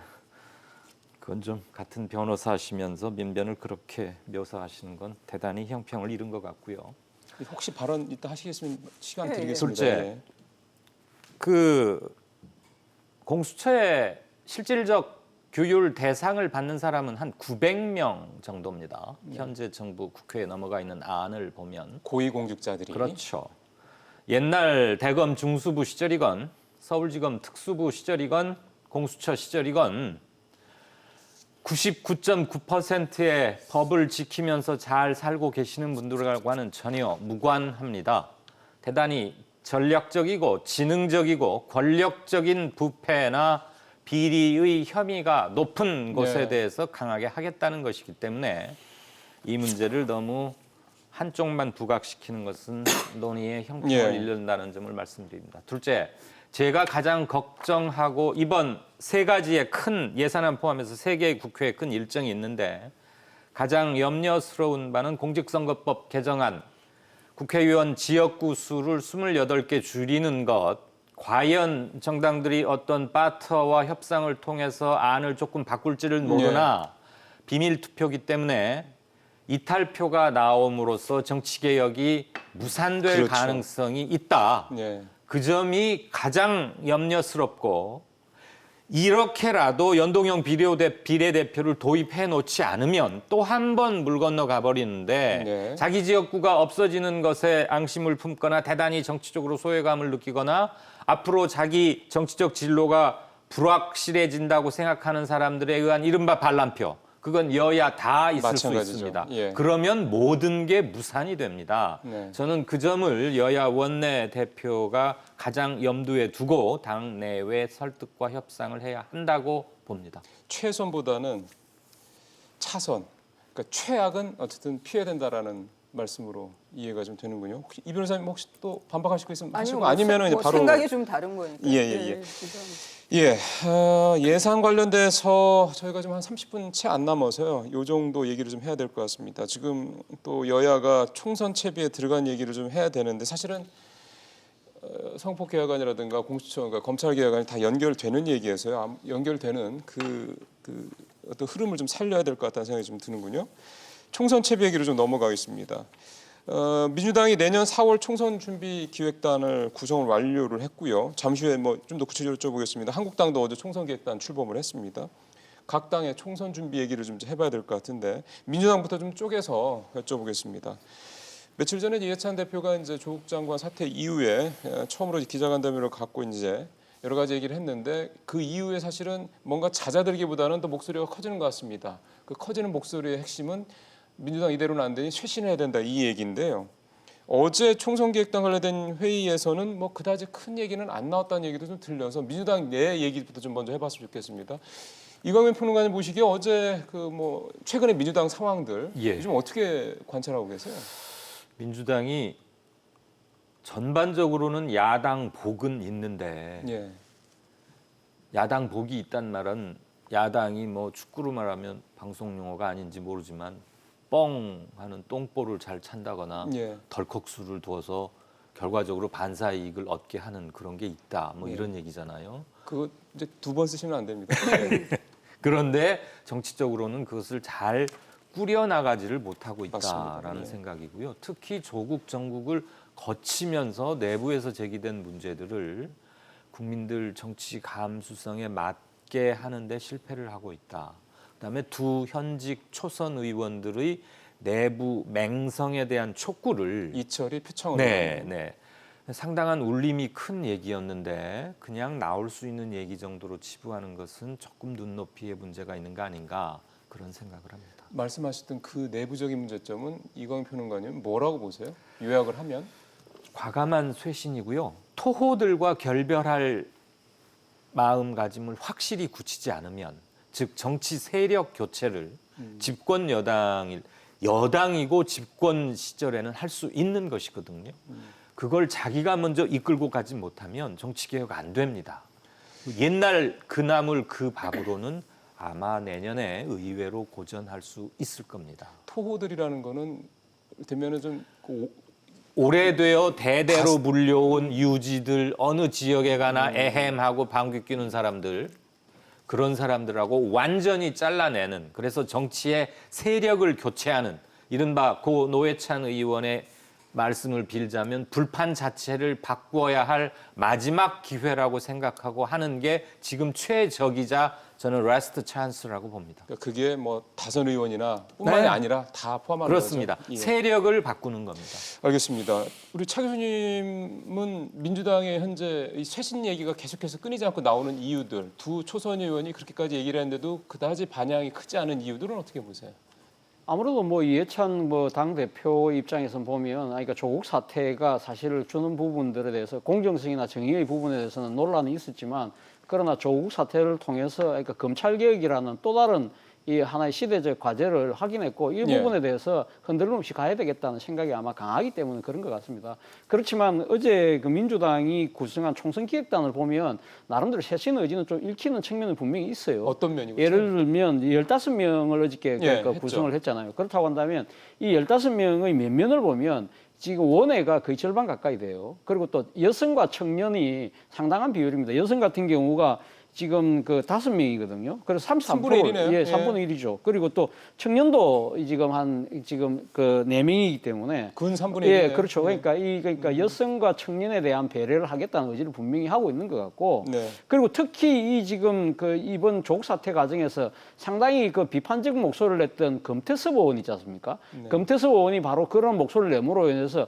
그건 좀 같은 변호사시면서 민변을 그렇게 묘사하시는 건 대단히 형평을 잃은 것 같고요. 혹시 발언 이따 하시겠으면 시간 드리겠습니다. 둘째, 그 공수처의 실질적 규율 대상을 받는 사람은 한 900명 정도입니다. 현재 정부 국회에 넘어가 있는 안을 보면 고위공직자들이 그렇죠. 옛날 대검 중수부 시절이건 서울지검 특수부 시절이건 공수처 시절이건 99.9%의 법을 지키면서 잘 살고 계시는 분들과는 전혀 무관합니다. 대단히 전략적이고 지능적이고 권력적인 부패나 비리의 혐의가 높은 곳에 대해서 강하게 하겠다는 것이기 때문에 이 문제를 너무 한쪽만 부각시키는 것은 논의의 형평을 잃는다는 점을 말씀드립니다. 둘째, 제가 가장 걱정하고 이번 세 가지의 큰 예산안 포함해서 세 개의 국회에 큰 일정이 있는데 가장 염려스러운 바는 공직선거법 개정안, 국회의원 지역구 수를 28개 줄이는 것, 과연 정당들이 어떤 파트너와 협상을 통해서 안을 조금 바꿀지를 모르나 비밀 투표기 때문에 이탈표가 나옴으로써 정치개혁이 무산될 그렇죠. 가능성이 있다. 예. 그 점이 가장 염려스럽고 이렇게라도 연동형 비례대표를 도입해 놓지 않으면 또 한 번 물 건너 가버리는데 네. 자기 지역구가 없어지는 것에 앙심을 품거나 대단히 정치적으로 소외감을 느끼거나 앞으로 자기 정치적 진로가 불확실해진다고 생각하는 사람들에 의한 이른바 반란표, 그건 여야 다 있을 수 마찬가지죠. 있습니다. 예. 그러면 모든 게 무산이 됩니다. 네. 저는 그 점을 여야 원내 대표가 가장 염두에 두고 당 내외 설득과 협상을 해야 한다고 봅니다. 최선보다는 차선. 그러니까 최악은 어쨌든 피해야 된다라는 말씀으로 이해가 좀 되는군요. 혹시 이 변호사님 혹시 또 반박하실 거 있으면 하시고 아니면은 이제 바로 생각이 좀 다른 거니까. 예. 예, 예산 관련돼서 저희가 지금 한 30분 채 안 남아서요. 요 정도 얘기를 좀 해야 될 것 같습니다. 지금 또 여야가 총선 채비에 들어간 얘기를 좀 해야 되는데 사실은 성폭 개혁안이라든가 공수처, 그러니까 검찰 개혁안이 다 연결되는 얘기여서요. 연결되는 그 어떤 흐름을 좀 살려야 될 것 같다는 생각이 좀 드는군요. 총선 채비 얘기로 좀 넘어가겠습니다. 민주당이 내년 4월 총선 준비 기획단을 구성을 완료를 했고요. 잠시 후에 뭐 좀 더 구체적으로 여쭤보겠습니다. 한국당도 어제 총선 기획단 출범을 했습니다. 각 당의 총선 준비 얘기를 좀 해봐야 될 것 같은데 민주당부터 좀 쪼개서 여쭤보겠습니다. 며칠 전에 이해찬 대표가 이제 조국 장관 사태 이후에 처음으로 기자간담회를 갖고 이제 여러 가지 얘기를 했는데 그 이후에 사실은 뭔가 잦아들기보다는 더 목소리가 커지는 것 같습니다. 그 커지는 목소리의 핵심은 민주당 이대로는 안 되니 쇄신해야 된다 이 얘기인데요. 어제 총선기획단 관련된 회의에서는 뭐 그다지 큰 얘기는 안 나왔다는 얘기도 좀 들려서 민주당 내 얘기부터 좀 먼저 해봤으면 좋겠습니다. 이광민 평론가님 보시기에 어제 그 뭐 최근의 민주당 상황들 요즘 어떻게 관찰하고 계세요? 민주당이 전반적으로는 야당 복은 있는데 예. 야당 복이 있단 말은 야당이 뭐 축구로 말하면 방송 용어가 아닌지 모르지만 뻥 하는 똥볼을 잘 찬다거나 예. 덜컥수를 두어서 결과적으로 반사 이익을 얻게 하는 그런 게 있다. 뭐 이런 얘기잖아요. 그거 이제 2번 쓰시면 안 됩니다. 예. 그런데 정치적으로는 그것을 잘 꾸려나가지를 못하고 있다라는 맞습니다. 예. 생각이고요. 특히 조국 정국을 거치면서 내부에서 제기된 문제들을 국민들 정치 감수성에 맞게 하는데 실패를 하고 있다. 그다음에 두 현직 초선 의원들의 내부 맹성에 대한 촉구를 이철이 표창원 네. 상당한 울림이 큰 얘기였는데 그냥 나올 수 있는 얘기 정도로 치부하는 것은 조금 눈높이의 문제가 있는 거 아닌가 그런 생각을 합니다. 말씀하셨던 그 내부적인 문제점은 이광민 평론가님 뭐라고 보세요? 요약을 하면 과감한 쇄신이고요. 토호들과 결별할 마음가짐을 확실히 굳히지 않으면 즉 정치 세력 교체를 집권 여당이고 집권 시절에는 할 수 있는 것이거든요. 그걸 자기가 먼저 이끌고 가지 못하면 정치 개혁 안 됩니다. 옛날 그 나물 그 밥으로는 아마 내년에 의외로 고전할 수 있을 겁니다. 토호들이라는 거는 되면은 좀 오래되어 대대로 물려온 유지들 어느 지역에 가나 에헴하고 방귀 뀌는 사람들 그런 사람들하고 완전히 잘라내는 그래서 정치의 세력을 교체하는 이른바 고 노회찬 의원의 말씀을 빌자면 불판 자체를 바꾸어야 할 마지막 기회라고 생각하고 하는 게 지금 최적이자 저는 라스트 찬스라고 봅니다. 그러니까 그게 뭐 다선 의원이나 뿐만이 네. 아니라 다 포함하는 그렇습니다. 거죠. 예. 세력을 바꾸는 겁니다. 알겠습니다. 우리 차 교수님은 민주당의 현재 이 쇄신 얘기가 계속해서 끊이지 않고 나오는 이유들 두 초선 의원이 그렇게까지 얘기를 했는데도 그다지 반향이 크지 않은 이유들은 어떻게 보세요? 아무래도 뭐 이해찬 당 대표 입장에서 보면 그러니까 조국 사태가 사실 주는 부분들에 대해서 공정성이나 정의의 부분에 대해서는 논란이 있었지만 그러나 조국 사태를 통해서 그러니까 검찰 개혁이라는 또 다른 이 하나의 시대적 과제를 확인했고 이 예. 부분에 대해서 흔들림 없이 가야 되겠다는 생각이 아마 강하기 때문에 그런 것 같습니다. 그렇지만 어제 그 민주당이 구성한 총선기획단을 보면 나름대로 쇄신 의지는 좀 읽히는 측면은 분명히 있어요. 어떤 면이죠? 예를 들면 15명을 어저께 예, 그 했죠. 구성을 했잖아요. 그렇다고 한다면 이 15명의 면면을 보면 지금 원외가 거의 절반 가까이 돼요. 그리고 또 여성과 청년이 상당한 비율입니다. 여성 같은 경우가 지금 그 5명이거든요. 그래서 3분의 1이네요. 예, 3분의 1이죠. 그리고 또 청년도 지금 그 4명이기 때문에 근 3분의 1이네요. 예, 그렇죠. 그러니까 여성과 청년에 대한 배려를 하겠다는 의지를 분명히 하고 있는 것 같고, 네. 그리고 특히 이 지금 그 이번 조국 사태 과정에서 상당히 그 비판적 목소리를 냈던 금태섭 의원 있지 않습니까? 네. 금태섭 의원이 바로 그런 목소리를 내므로 인해서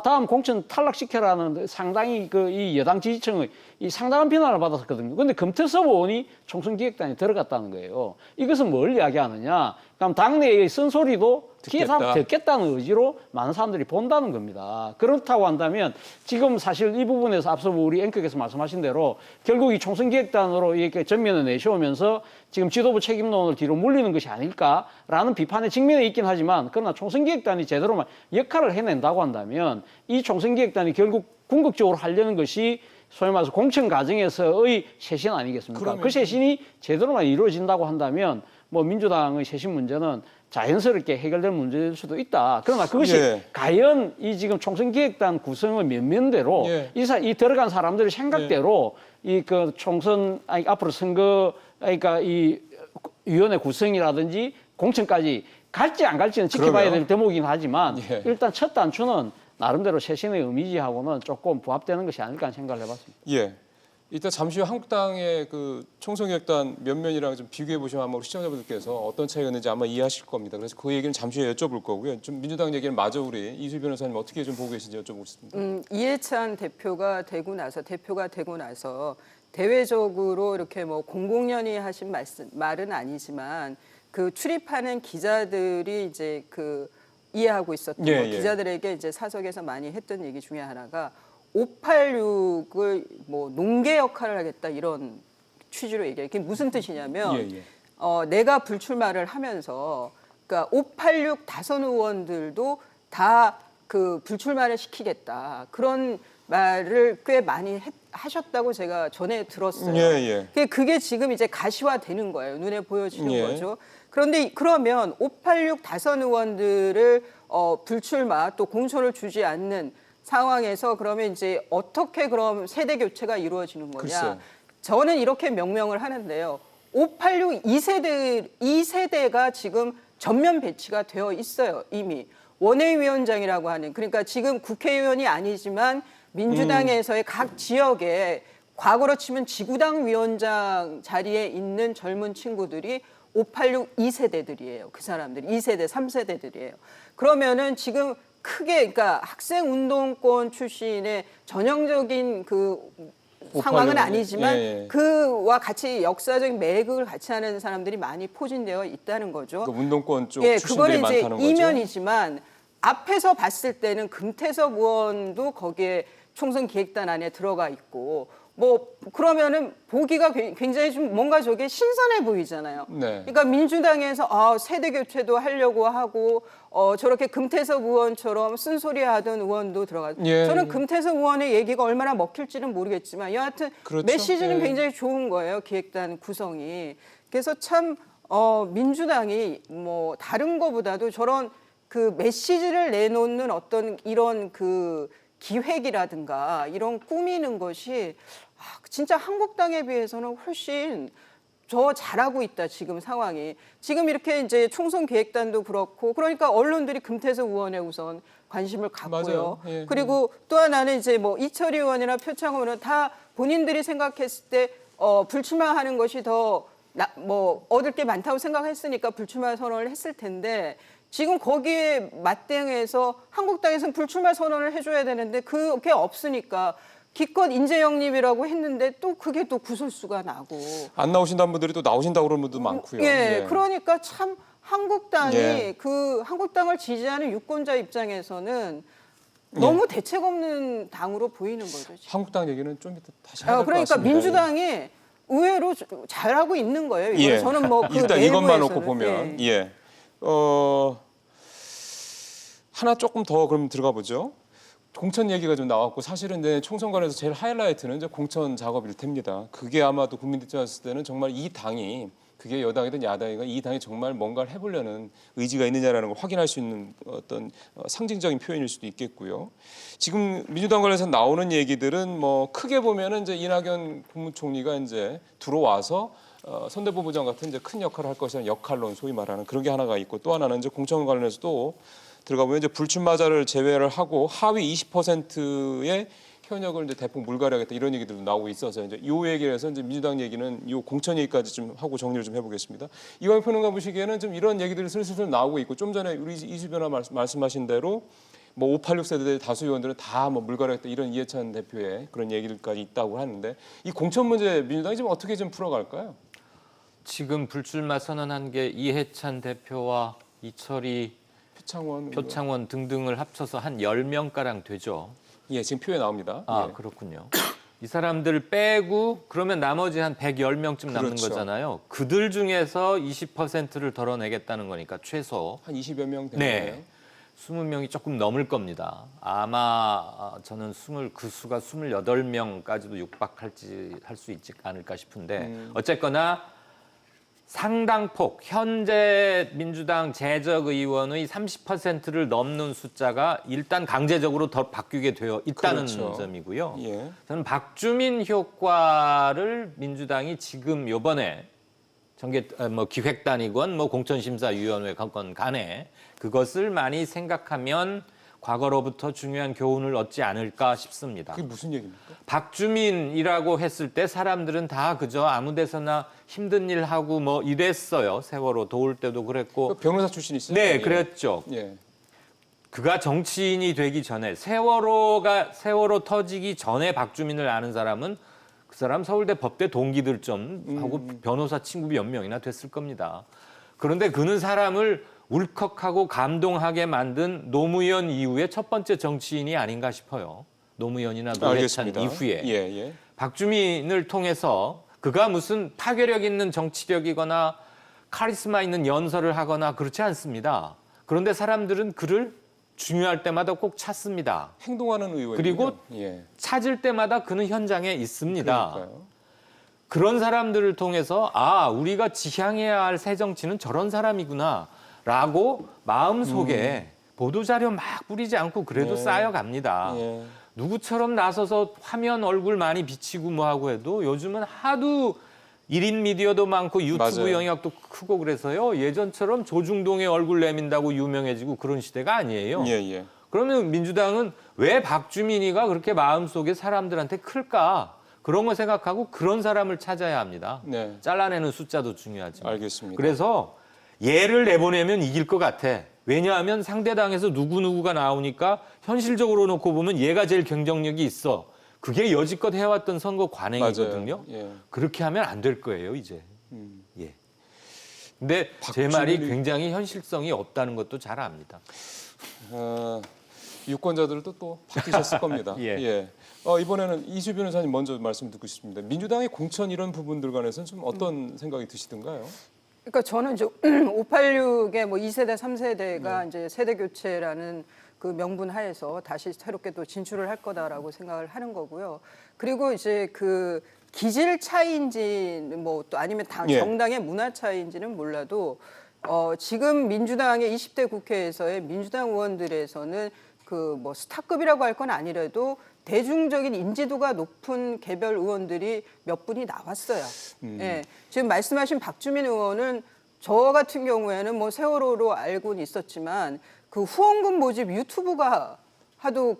다음 공천 탈락시켜라는 상당히 그 이 여당 지지층의 이 상당한 비난을 받았거든요. 근데 금태섭 의원이 총선기획단에 들어갔다는 거예요. 이것은 뭘 이야기하느냐? 그럼 당내의 쓴소리도 듣겠다. 듣겠다는 의지로 많은 사람들이 본다는 겁니다. 그렇다고 한다면 지금 사실 이 부분에서 앞서 우리 앵커께서 말씀하신 대로 결국 이 총선기획단으로 이렇게 전면에 내세우면서 지금 지도부 책임론을 뒤로 물리는 것이 아닐까라는 비판의 측면에 있긴 하지만 그러나 총선기획단이 제대로 역할을 해낸다고 한다면 이 총선기획단이 결국 궁극적으로 하려는 것이 소위 말해서 공천 과정에서의 쇄신 아니겠습니까? 그러면- 그 쇄신이 제대로만 이루어진다고 한다면 뭐 민주당의 쇄신 문제는 자연스럽게 해결될 문제일 수도 있다. 그러나 그것이 예. 과연 이 지금 총선기획단 구성의 면면대로 예. 이 들어간 사람들의 생각대로 이 그 총선 앞으로 선거 그러니까 이 위원회 구성이라든지 공천까지 갈지 안 갈지는 지켜봐야 그러면- 될 대목이긴 하지만 예. 일단 첫 단추는 나름대로 쇄신의 의미지하고는 조금 부합되는 것이 아닐까 하는 생각을 해봤습니다. 예. 이따 잠시 후 한국당의 그 총선기획단 면면이랑 좀 비교해 보시면 아마 우리 시청자분들께서 어떤 차이가 있는지 아마 이해하실 겁니다. 그래서 그 얘기는 잠시 후에 여쭤볼 거고요. 좀 민주당 얘기는 마저 우리 이수희 변호사님 어떻게 좀 보고 계신지 여쭤보겠습니다. 이해찬 대표가 되고 나서 대외적으로 이렇게 뭐 공공연히 하신 말은 아니지만 그 출입하는 기자들이 이제 그 이해하고 있었던 예, 거, 예. 기자들에게 이제 사석에서 많이 했던 얘기 중에 하나가 586을 뭐 농계 역할을 하겠다 이런 취지로 얘기해요. 그게 무슨 뜻이냐면 예, 예. 내가 불출마를 하면서 그러니까 586 다선 의원들도 다 그 불출마를 시키겠다 그런 말을 꽤 많이 하셨다고 제가 전에 들었어요. 예, 예. 그게 지금 이제 가시화되는 거예요. 눈에 보여지는 예. 거죠. 그런데 그러면 586 다선 의원들을 불출마 또 공천을 주지 않는 상황에서 그러면 이제 어떻게 그럼 세대 교체가 이루어지는 거냐? 글쎄요. 저는 이렇게 명명을 하는데요. 586 2세대가 지금 전면 배치가 되어 있어요. 이미 원외위원장이라고 하는 그러니까 지금 국회의원이 아니지만 민주당에서의 각 지역에 과거로 치면 지구당 위원장 자리에 있는 젊은 친구들이 586 2세대들이에요. 그 사람들이 2세대, 3세대들이에요. 그러면은 지금 크게 그러니까 학생 운동권 출신의 전형적인 그 상황은 586, 아니지만 예, 예. 그와 같이 역사적인 매극을 같이 하는 사람들이 많이 포진되어 있다는 거죠. 그 운동권 쪽 예, 출신들이 그거는 이제 많다는 거죠. 이면이지만 앞에서 봤을 때는 금태섭 의원도 거기에 총선 기획단 안에 들어가 있고 뭐 그러면은 보기가 굉장히 좀 뭔가 저게 신선해 보이잖아요. 네. 그러니까 민주당에서 세대 교체도 하려고 하고 저렇게 금태섭 의원처럼 쓴소리하던 의원도 들어가. 예. 저는 금태섭 의원의 얘기가 얼마나 먹힐지는 모르겠지만 여하튼 그렇죠. 메시지는 예. 굉장히 좋은 거예요. 기획단 구성이. 그래서 참 민주당이 뭐 다른 거보다도 저런 그 메시지를 내놓는 어떤 이런 그 기획이라든가 이런 꾸미는 것이 진짜 한국당에 비해서는 훨씬 더 잘하고 있다 지금 상황이. 지금 이렇게 이제 총선 기획단도 그렇고 그러니까 언론들이 금태섭 의원에 우선 관심을 갖고요. 맞아요. 예. 그리고 또 하나는 이제 뭐 이철희 의원이나 표창원 의원은 다 본인들이 생각했을 때 불출마하는 것이 더 뭐 얻을 게 많다고 생각했으니까 불출마 선언을 했을 텐데 지금 거기에 맞대응해서 한국당에서는 불출마 선언을 해줘야 되는데 그게 없으니까 기껏 인재영입이라고 했는데 또 그게 또 구설수가 나고. 안 나오신다는 분들이 또 나오신다고 그러는 분도 많고요. 예, 그러니까 참 한국당이 예. 그 한국당을 지지하는 유권자 입장에서는 너무 대책 없는 당으로 보이는 거죠. 지금. 한국당 얘기는 좀 이따 다시 해야 될 것 그러니까 같습니다. 민주당이 의외로 잘하고 있는 거예요. 이거는 예. 저는 뭐 그 일단 이것만 놓고 내부에서는, 보면 예. 예. 하나 조금 더 그럼 들어가 보죠. 공천 얘기가 좀 나왔고 사실은 이제 총선 관련해서 제일 하이라이트는 이제 공천 작업일 텐니다. 그게 아마도 국민들 입장에서 때는 정말 이 당이 그게 여당이든 야당이든 이 당이 정말 뭔가를 해보려는 의지가 있느냐라는 걸 확인할 수 있는 어떤 상징적인 표현일 수도 있겠고요. 지금 민주당 관련해서 나오는 얘기들은 뭐 크게 보면은 이제 이낙연 국무총리가 이제 들어와서 선대본부장 같은 이제 큰 역할을 할 것이라는 역할론 소위 말하는 그런 게 하나가 있고 또 하나는 이제 공천 관련해서 또 들어가 보면 이제 불출마자를 제외를 하고 하위 20%의 현역을 이제 대폭 물갈이하겠다 이런 얘기들도 나오고 있어서 이제 요 얘기를 해서 이제 민주당 얘기는 요 공천 얘기까지 좀 하고 정리를 좀 해보겠습니다. 이광희 평론가 보시기에는 좀 이런 얘기들이 슬슬 나오고 있고 좀 전에 우리 이주변화 말씀하신 대로 뭐 586 세대 다수 의원들은 다 뭐 물갈이하겠다 이런 이해찬 대표의 그런 얘기들까지 있다고 하는데 이 공천 문제 민주당이 지금 어떻게 좀 풀어갈까요? 지금 불출마 선언한 게 이해찬 대표와 이철희, 표창원 등등을 합쳐서 한 10명가량 되죠. 예, 지금 표에 나옵니다. 아, 예. 그렇군요. 이 사람들 빼고 그러면 나머지 한 110명쯤 남는 그렇죠. 거잖아요. 그들 중에서 20%를 덜어내겠다는 거니까 최소 한 20여 명 되는 네. 거예요. 20명이 조금 넘을 겁니다. 아마 저는 그 수가 28명까지도 육박할지 할 수 있지 않을까 싶은데 어쨌거나 상당폭 현재 민주당 재적 의원의 30%를 넘는 숫자가 일단 강제적으로 더 바뀌게 되어 있다는 그렇죠. 점이고요. 예. 저는 박주민 효과를 민주당이 지금 요번에 기획단이건 공천심사위원회 건 간에 그것을 많이 생각하면 과거로부터 중요한 교훈을 얻지 않을까 싶습니다. 그게 무슨 얘기입니까? 박주민이라고 했을 때 사람들은 다 그저 아무 데서나 힘든 일 하고 뭐 이랬어요. 세월호 도울 때도 그랬고. 변호사 출신이시죠? 네, 예. 그랬죠. 예. 그가 정치인이 되기 전에 세월호 터지기 전에 박주민을 아는 사람은 그 사람 서울대 법대 동기들 좀 하고 변호사 친구 몇 명이나 됐을 겁니다. 그런데 그는 사람을 울컥하고 감동하게 만든 노무현 이후의 첫 번째 정치인이 아닌가 싶어요. 노무현이나 노회찬 알겠습니다. 이후에. 예, 예. 박주민을 통해서 그가 무슨 파괴력 있는 정치력이거나 카리스마 있는 연설을 하거나 그렇지 않습니다. 그런데 사람들은 그를 중요할 때마다 꼭 찾습니다. 행동하는 의원 그리고 예. 찾을 때마다 그는 현장에 있습니다. 그러니까요. 그런 사람들을 통해서 우리가 지향해야 할 새 정치는 저런 사람이구나 라고 마음속에 보도자료 막 뿌리지 않고 그래도 예. 쌓여갑니다. 예. 누구처럼 나서서 화면 얼굴 많이 비치고 뭐하고 해도 요즘은 하도 1인 미디어도 많고 유튜브 맞아요. 영향도 크고 그래서요. 예전처럼 조중동의 얼굴 내민다고 유명해지고 그런 시대가 아니에요. 예, 예. 그러면 민주당은 왜 박주민이가 그렇게 마음속에 사람들한테 클까? 그런 거 생각하고 그런 사람을 찾아야 합니다. 네. 잘라내는 숫자도 중요하지만. 알겠습니다. 그래서 얘를 내보내면 이길 것 같아. 왜냐하면 상대당에서 누구누구가 나오니까 현실적으로 놓고 보면 얘가 제일 경쟁력이 있어. 그게 여지껏 해왔던 선거 관행이거든요. 맞아요. 예. 그렇게 하면 안 될 거예요, 이제. 예. 근데 제 말이 굉장히 현실성이 없다는 것도 잘 압니다. 유권자들도 또 바뀌셨을 겁니다. 예. 예. 이번에는 이수 변호사님 먼저 말씀 듣고 싶습니다. 민주당의 공천 이런 부분들 관해서는 좀 어떤 생각이 드시던가요? 그러니까 저는 이제 586의 뭐 2세대, 3세대가 이제 세대 교체라는 그 명분 하에서 다시 새롭게 또 진출을 할 거다라고 생각을 하는 거고요. 그리고 이제 그 기질 차이인지 뭐 또 아니면 예. 정당의 문화 차이인지는 몰라도 지금 민주당의 20대 국회에서의 민주당 의원들에서는 그 뭐 스타급이라고 할 건 아니라도 대중적인 인지도가 높은 개별 의원들이 몇 분이 나왔어요. 예. 지금 말씀하신 박주민 의원은 저 같은 경우에는 뭐 세월호로 알고는 있었지만 그 후원금 모집 유튜브가 하도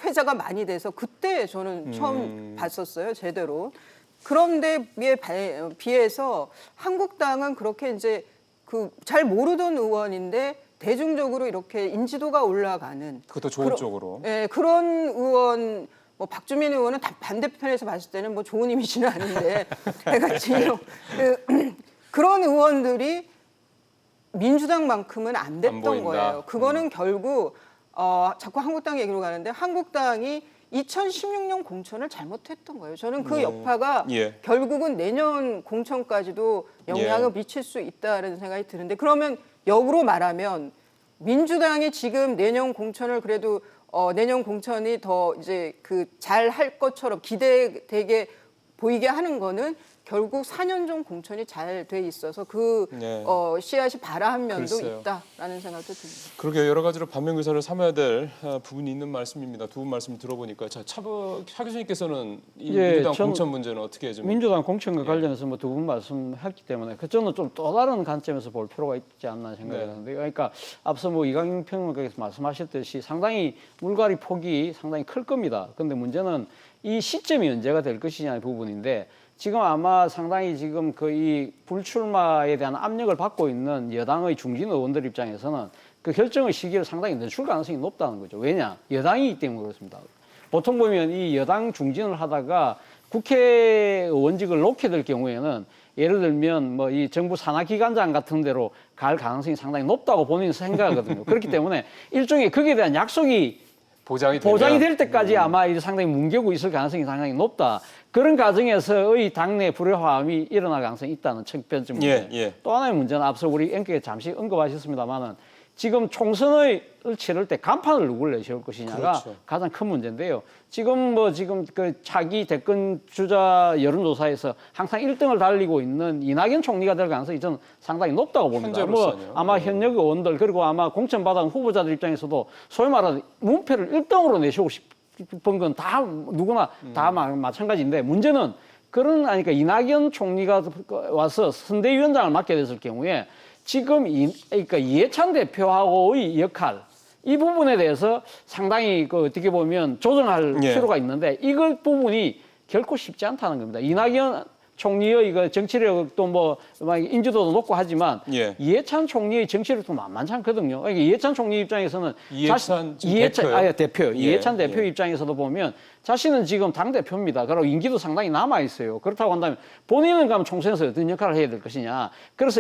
회자가 많이 돼서 그때 저는 처음 봤었어요, 제대로. 그런데 비해서 한국당은 그렇게 이제 잘 모르던 의원인데 대중적으로 이렇게 인지도가 올라가는 그것도 좋은 쪽으로. 예, 그런 의원 뭐 박주민 의원은 반대편에서 봤을 때는 뭐 좋은 이미지는 아닌데 지금 그런 의원들이 민주당만큼은 안 됐던 거예요. 그거는 결국 자꾸 한국당 얘기로 가는데 한국당이 2016년 공천을 잘못했던 거예요. 저는 그 여파가 예. 결국은 내년 공천까지도 영향을 미칠 수 있다는 생각이 드는데 그러면 역으로 말하면 민주당이 지금 내년 공천을 그래도 내년 공천이 더 이제 그 잘 할 것처럼 기대되게 보이게 하는 거는 결국 4년 전 공천이 잘 돼 있어서 그 네. 씨앗이 발아한 면도 글쎄요. 있다라는 생각도 듭니다. 그러게 여러 가지로 반면교사를 삼아야 될 부분이 있는 말씀입니다. 두 분 말씀 들어보니까 차 교수님께서는 이 예, 민주당 전 공천 문제는 어떻게 좀 민주당 공천과 관련해서 뭐 두 분 말씀했기 때문에 저는 좀 또 다른 관점에서 볼 필요가 있지 않나 생각이 네. 드는데 그러니까 앞서 뭐 이강인 평론가께서 말씀하셨듯이 상당히 물갈이 폭이 상당히 클 겁니다. 그런데 문제는 이 시점이 언제가 될 것이냐의 부분인데 지금 아마 상당히 지금 이 불출마에 대한 압력을 받고 있는 여당의 중진 의원들 입장에서는 그 결정의 시기를 상당히 늦출 가능성이 높다는 거죠. 왜냐? 여당이기 때문에 그렇습니다. 보통 보면 이 여당 중진을 하다가 국회의원직을 놓게 될 경우에는 예를 들면 뭐 이 정부 산하기관장 같은 데로 갈 가능성이 상당히 높다고 본인은 생각하거든요. 그렇기 때문에 일종의 거기에 대한 약속이 보장이 될 때까지 아마 이제 상당히 뭉개고 있을 가능성이 상당히 높다. 그런 과정에서의 당내 불협화음이 일어날 가능성이 있다는 첫 번째 문제. 예. 또 하나의 문제는 앞서 우리 앵커에 잠시 언급하셨습니다만은 지금 총선을 치를 때 간판을 누구를 내세울 것이냐가 그렇죠. 가장 큰 문제인데요. 지금 그 차기 대권 주자 여론조사에서 항상 1등을 달리고 있는 이낙연 총리가 될 가능성이 저는 상당히 높다고 봅니다. 현재로서는요. 아마 현역 의원들 그리고 아마 공천받은 후보자들 입장에서도 소위 말하는 문패를 1등으로 내시고 싶은 건 다 누구나 다 마찬가지인데 문제는 그러니까 이낙연 총리가 와서 선대위원장을 맡게 됐을 경우에 지금 그러니까 이해찬 대표하고의 역할 이 부분에 대해서 상당히 어떻게 보면 조정할 필요가 있는데 이걸 부분이 결코 쉽지 않다는 겁니다. 이낙연 총리의 정치력도 뭐 인지도도 높고 하지만 이해찬 총리의 정치력도 만만치 않거든요. 그러니까 이해찬 총리 입장에서는 이해찬 대표 입장에서도 보면 자신은 지금 당 대표입니다. 그리고 임기도 상당히 남아 있어요. 그렇다고 한다면 본인은 그럼 총선에서 어떤 역할을 해야 될 것이냐. 그래서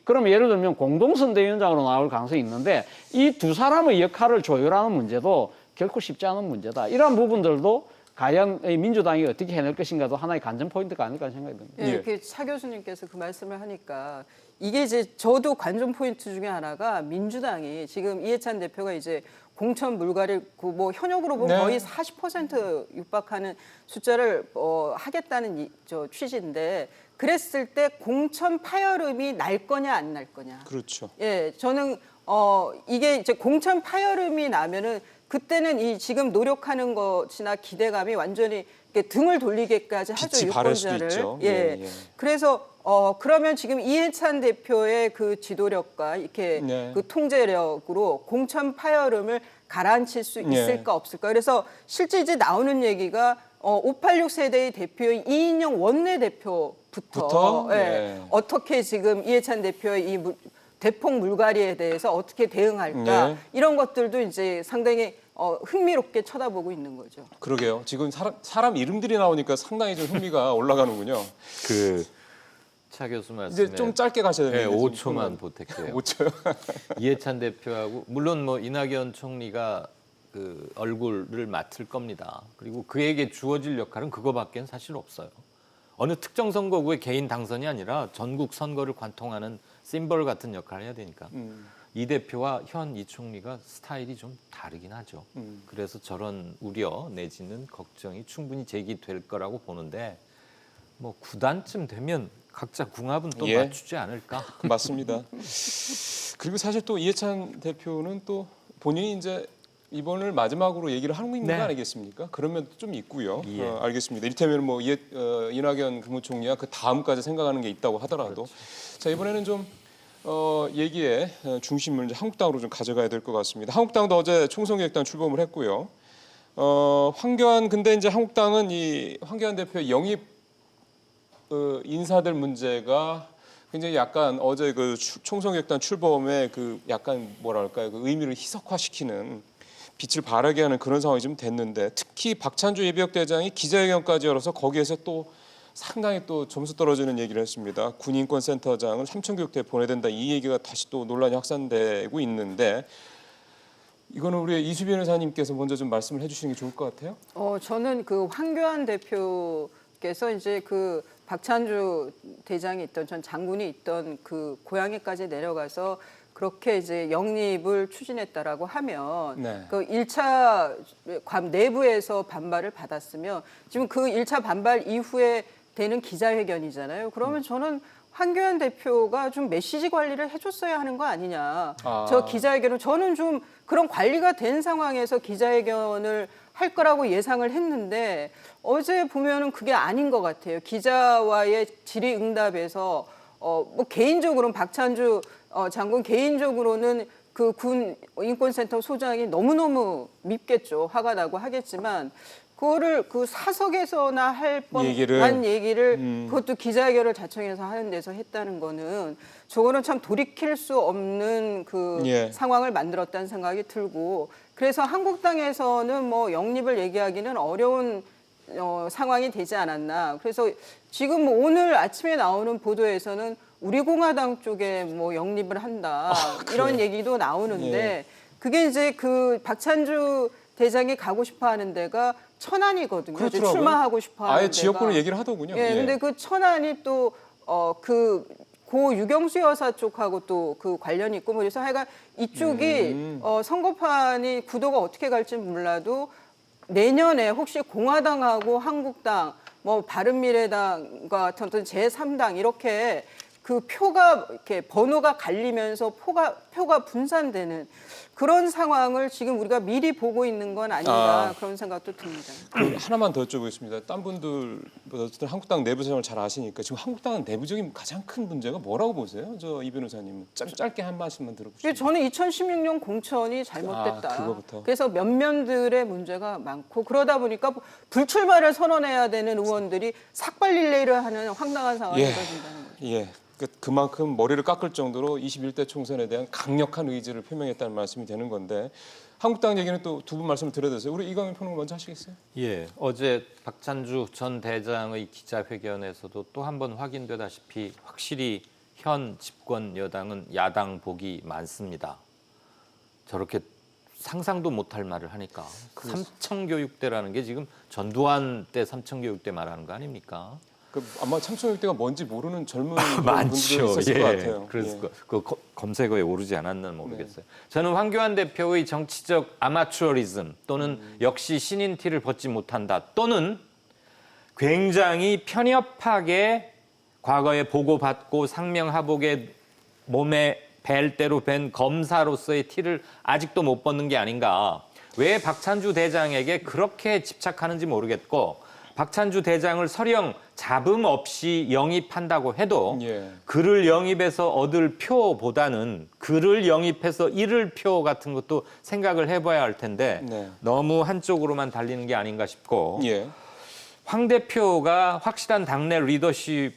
그럼 예를 들면 공동선대위원장으로 나올 가능성이 있는데 이 두 사람의 역할을 조율하는 문제도 결코 쉽지 않은 문제다. 이러한 부분들도 과연 민주당이 어떻게 해낼 것인가도 하나의 관전 포인트가 아닐까 생각이 듭니다. 예, 이렇게 차 교수님께서 그 말씀을 하니까 이게 이제 저도 관전 포인트 중에 하나가 민주당이 지금 이해찬 대표가 이제 공천 물갈이 뭐 현역으로 보면 거의 40% 육박하는 숫자를 하겠다는 취지인데 그랬을 때 공천 파열음이 날 거냐 안 날 거냐. 그렇죠. 예, 저는 이게 이제 공천 파열음이 나면은 그때는 지금 노력하는 것이나 기대감이 완전히 등을 돌리게까지 하죠. 유권자를. 예. 그래서 그러면 지금 이해찬 대표의 그 지도력과 이렇게 그 통제력으로 공천 파열음을 가라앉힐 수 있을까 없을까. 그래서 실제 이제 나오는 얘기가 586 세대의 대표인 이인영 원내대표부터 어떻게 지금 이해찬 대표의 이 대폭 물갈이에 대해서 어떻게 대응할까 이런 것들도 이제 상당히 흥미롭게 쳐다보고 있는 거죠. 그러게요. 지금 사람 이름들이 나오니까 상당히 좀 흥미가 올라가는군요. 차 교수 말씀에 이제 좀 짧게 가셔야 되는데 5초만 보탤게요. 5초요? 이해찬 대표하고 물론 뭐 이낙연 총리가 그 얼굴을 맡을 겁니다. 그리고 그에게 주어질 역할은 그거밖엔 사실 없어요. 어느 특정 선거구의 개인 당선이 아니라 전국 선거를 관통하는 심벌 같은 역할을 해야 되니까 이 대표와 현 이 총리가 스타일이 좀 다르긴 하죠. 그래서 저런 우려 내지는 걱정이 충분히 제기될 거라고 보는데 뭐 9단쯤 되면 각자 궁합은 또 맞추지 않을까? 맞습니다. 그리고 사실 또 이해찬 대표는 또 본인이 이제 이번을 마지막으로 얘기를 하는 거 아니겠습니까? 그런 면도 좀 있고요. 알겠습니다. 이를테면 뭐 이낙연 국무총리가 그 다음까지 생각하는 게 있다고 하더라도 자 이번에는 좀 얘기의 중심을 이제 한국당으로 좀 가져가야 될 것 같습니다. 한국당도 어제 총선기획단 출범을 했고요. 황교안 근데 이제 한국당은 이 황교안 대표의 영입 인사들 문제가 굉장히 약간 어제 그 총선기획단 출범의 그 약간 뭐랄까요 그 의미를 희석화시키는 빛을 발하게 하는 그런 상황이 좀 됐는데 특히 박찬주 예비역대장이 기자회견까지 열어서 거기에서 또 상당히 또 점수 떨어지는 얘기를 했습니다. 군인권센터장을 삼천교육대에 보내야 된다 이 얘기가 다시 또 논란이 확산되고 있는데 이거는 우리 이수빈 변호사님께서 먼저 좀 말씀을 해주시는 게 좋을 것 같아요. 저는 그 황교안 대표께서 이제 그 박찬주 대장이 있던 전 장군이 있던 그 고향에까지 내려가서 그렇게 이제 영입을 추진했다라고 하면 네. 그 1차 내부에서 반발을 받았으면 지금 그 1차 반발 이후에 되는 기자회견이잖아요. 그러면 저는 황교안 대표가 좀 메시지 관리를 해줬어야 하는 거 아니냐. 저 기자회견은 저는 좀 그런 관리가 된 상황에서 기자회견을 할 거라고 예상을 했는데 어제 보면은 그게 아닌 것 같아요. 기자와의 질의응답에서 뭐 개인적으로는 박찬주 장군 개인적으로는 그 군 인권센터 소장이 너무너무 밉겠죠. 화가 나고 하겠지만 그거를 그 사석에서나 할 뻔한 얘기를 그것도 기자회견을 자청해서 하는 데서 했다는 거는 저거는 참 돌이킬 수 없는 그 상황을 만들었다는 생각이 들고 그래서 한국당에서는 뭐 영입을 얘기하기는 어려운 상황이 되지 않았나. 그래서 지금 뭐 오늘 아침에 나오는 보도에서는 우리 공화당 쪽에 뭐 영입을 한다 이런 얘기도 나오는데 그게 이제 그 박찬주 대장이 가고 싶어하는 데가 천안이거든요. 그렇더라고요. 출마하고 싶어하는 아예 데가. 지역구를 얘기를 하더군요. 예, 근데 그 천안이 또 그 고 유경수 여사 쪽하고 또 그 관련이 있고 뭐 그래서 하여간 이쪽이 선거판이 구도가 어떻게 갈지 몰라도 내년에 혹시 공화당하고 한국당 뭐 바른미래당과 어떤 제3당 이렇게 그 표가 이렇게 번호가 갈리면서 표가 분산되는 그런 상황을 지금 우리가 미리 보고 있는 건 아닌가 그런 생각도 듭니다. 하나만 더 여쭤보겠습니다. 딴 분들보다 어쨌든 한국당 내부 사정을 잘 아시니까 지금 한국당은 내부적인 가장 큰 문제가 뭐라고 보세요? 저 이 변호사님 짧게 한 말씀만 들어보시죠. 저는 2016년 공천이 잘못됐다. 그거부터. 그래서 면면들의 문제가 많고 그러다 보니까 불출마를 선언해야 되는 의원들이 삭발 릴레이를 하는 황당한 상황이 벌어진다는 거죠. 예. 그만큼 머리를 깎을 정도로 21대 총선에 대한 강력한 의지를 표명했다는 말씀이 되는 건데 한국당 얘기는 또 두 분 말씀을 드려야 돼서 우리 이광민 평론가 먼저 하시겠어요? 예, 어제 박찬주 전 대장의 기자회견에서도 또 한 번 확인되다시피 확실히 현 집권 여당은 야당 복이 많습니다. 저렇게 상상도 못할 말을 하니까 삼청교육대라는 게 지금 전두환 때 삼청교육대 말하는 거 아닙니까? 아마 참청육대가 뭔지 모르는 젊은 많죠. 분들이 있었을 것 같아요. 그래서 그 검색어에 오르지 않았나 모르겠어요. 저는 황교안 대표의 정치적 아마추어리즘 또는 역시 신인 티를 벗지 못한다 또는 굉장히 편협하게 과거에 보고받고 상명하복에 몸에 벨 대로 벤 검사로서의 티를 아직도 못 벗는 게 아닌가. 왜 박찬주 대장에게 그렇게 집착하는지 모르겠고 박찬주 대장을 설령 잡음 없이 영입한다고 해도 그를 영입해서 얻을 표보다는 그를 영입해서 잃을 표 같은 것도 생각을 해봐야 할 텐데 너무 한쪽으로만 달리는 게 아닌가 싶고 황 대표가 확실한 당내 리더십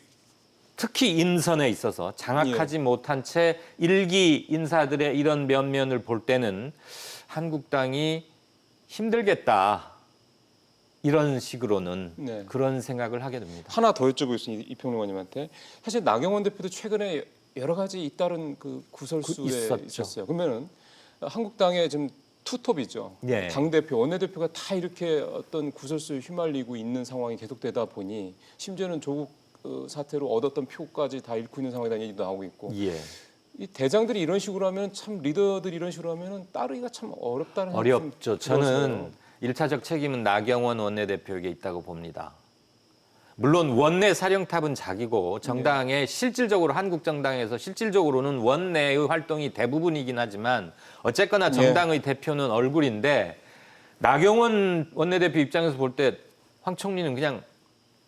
특히 인선에 있어서 장악하지 못한 채 일기 인사들의 이런 면면을 볼 때는 한국당이 힘들겠다. 이런 식으로는 그런 생각을 하게 됩니다. 하나 더 여쭤보겠습니다. 이 평론가님한테. 사실 나경원 대표도 최근에 여러 가지 잇따른 그 구설수에 있었어요. 그러면은 한국당의 지금 투톱이죠. 당대표, 원내대표가 다 이렇게 어떤 구설수에 휘말리고 있는 상황이 계속되다 보니 심지어는 조국 사태로 얻었던 표까지 다 잃고 있는 상황이라는 얘기도 나오고 있고 이 대장들이 이런 식으로 하면 참 리더들이 이런 식으로 하면 따르기가 참 어렵다는 생각이 어렵죠. 저는 1차적 책임은 나경원 원내대표에게 있다고 봅니다. 물론 원내 사령탑은 자기고 정당의 실질적으로 한국 정당에서 실질적으로는 원내의 활동이 대부분이긴 하지만 어쨌거나 정당의 대표는 얼굴인데 나경원 원내대표 입장에서 볼 때 황 총리는 그냥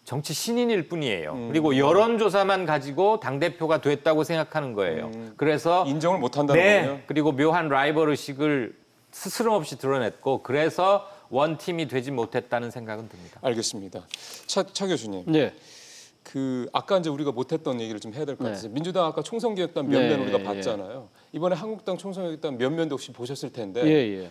정치 신인일 뿐이에요. 그리고 여론조사만 가지고 당대표가 됐다고 생각하는 거예요. 그래서 인정을 못한다는 거예요. 그리고 묘한 라이벌 의식을 스스럼없이 드러냈고 그래서 원팀이 되지 못했다는 생각은 듭니다. 알겠습니다. 차 교수님. 그 아까 이제 우리가 못했던 얘기를 좀 해야 될 것 같아요. 민주당 아까 총선기획단 면면 우리가 봤잖아요. 이번에 한국당 총선기획단 면면도 혹시 보셨을 텐데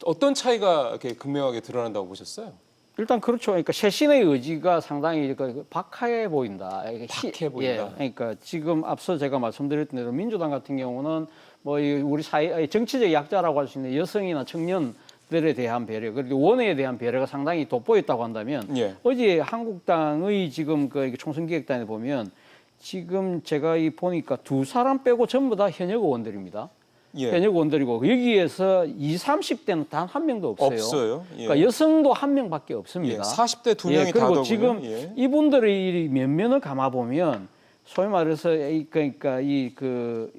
어떤 차이가 이렇게 극명하게 드러난다고 보셨어요? 일단 그렇죠. 그러니까 쇄신의 의지가 상당히 박하해 보인다. 박해 보인다. 그러니까 지금 앞서 제가 말씀드렸던 대로 민주당 같은 경우는 뭐 우리 사회 정치적 약자라고 할 수 있는 여성이나 청년들에 대한 배려, 그리고 원외에 대한 배려가 상당히 돋보였다고 한다면 예. 어제 한국당의 지금 그 총선기획단에 보면 지금 제가 보니까 두 사람 빼고 전부 다 현역 의원들입니다. 예. 현역 의원들이고 여기에서 20, 30대는 단 한 명도 없어요. 없어요. 예. 그러니까 여성도 한 명밖에 없습니다. 예. 40대 두 명이 그리고 다더군요. 지금 예. 이분들의 면면을 감아 보면 소위 말해서 그러니까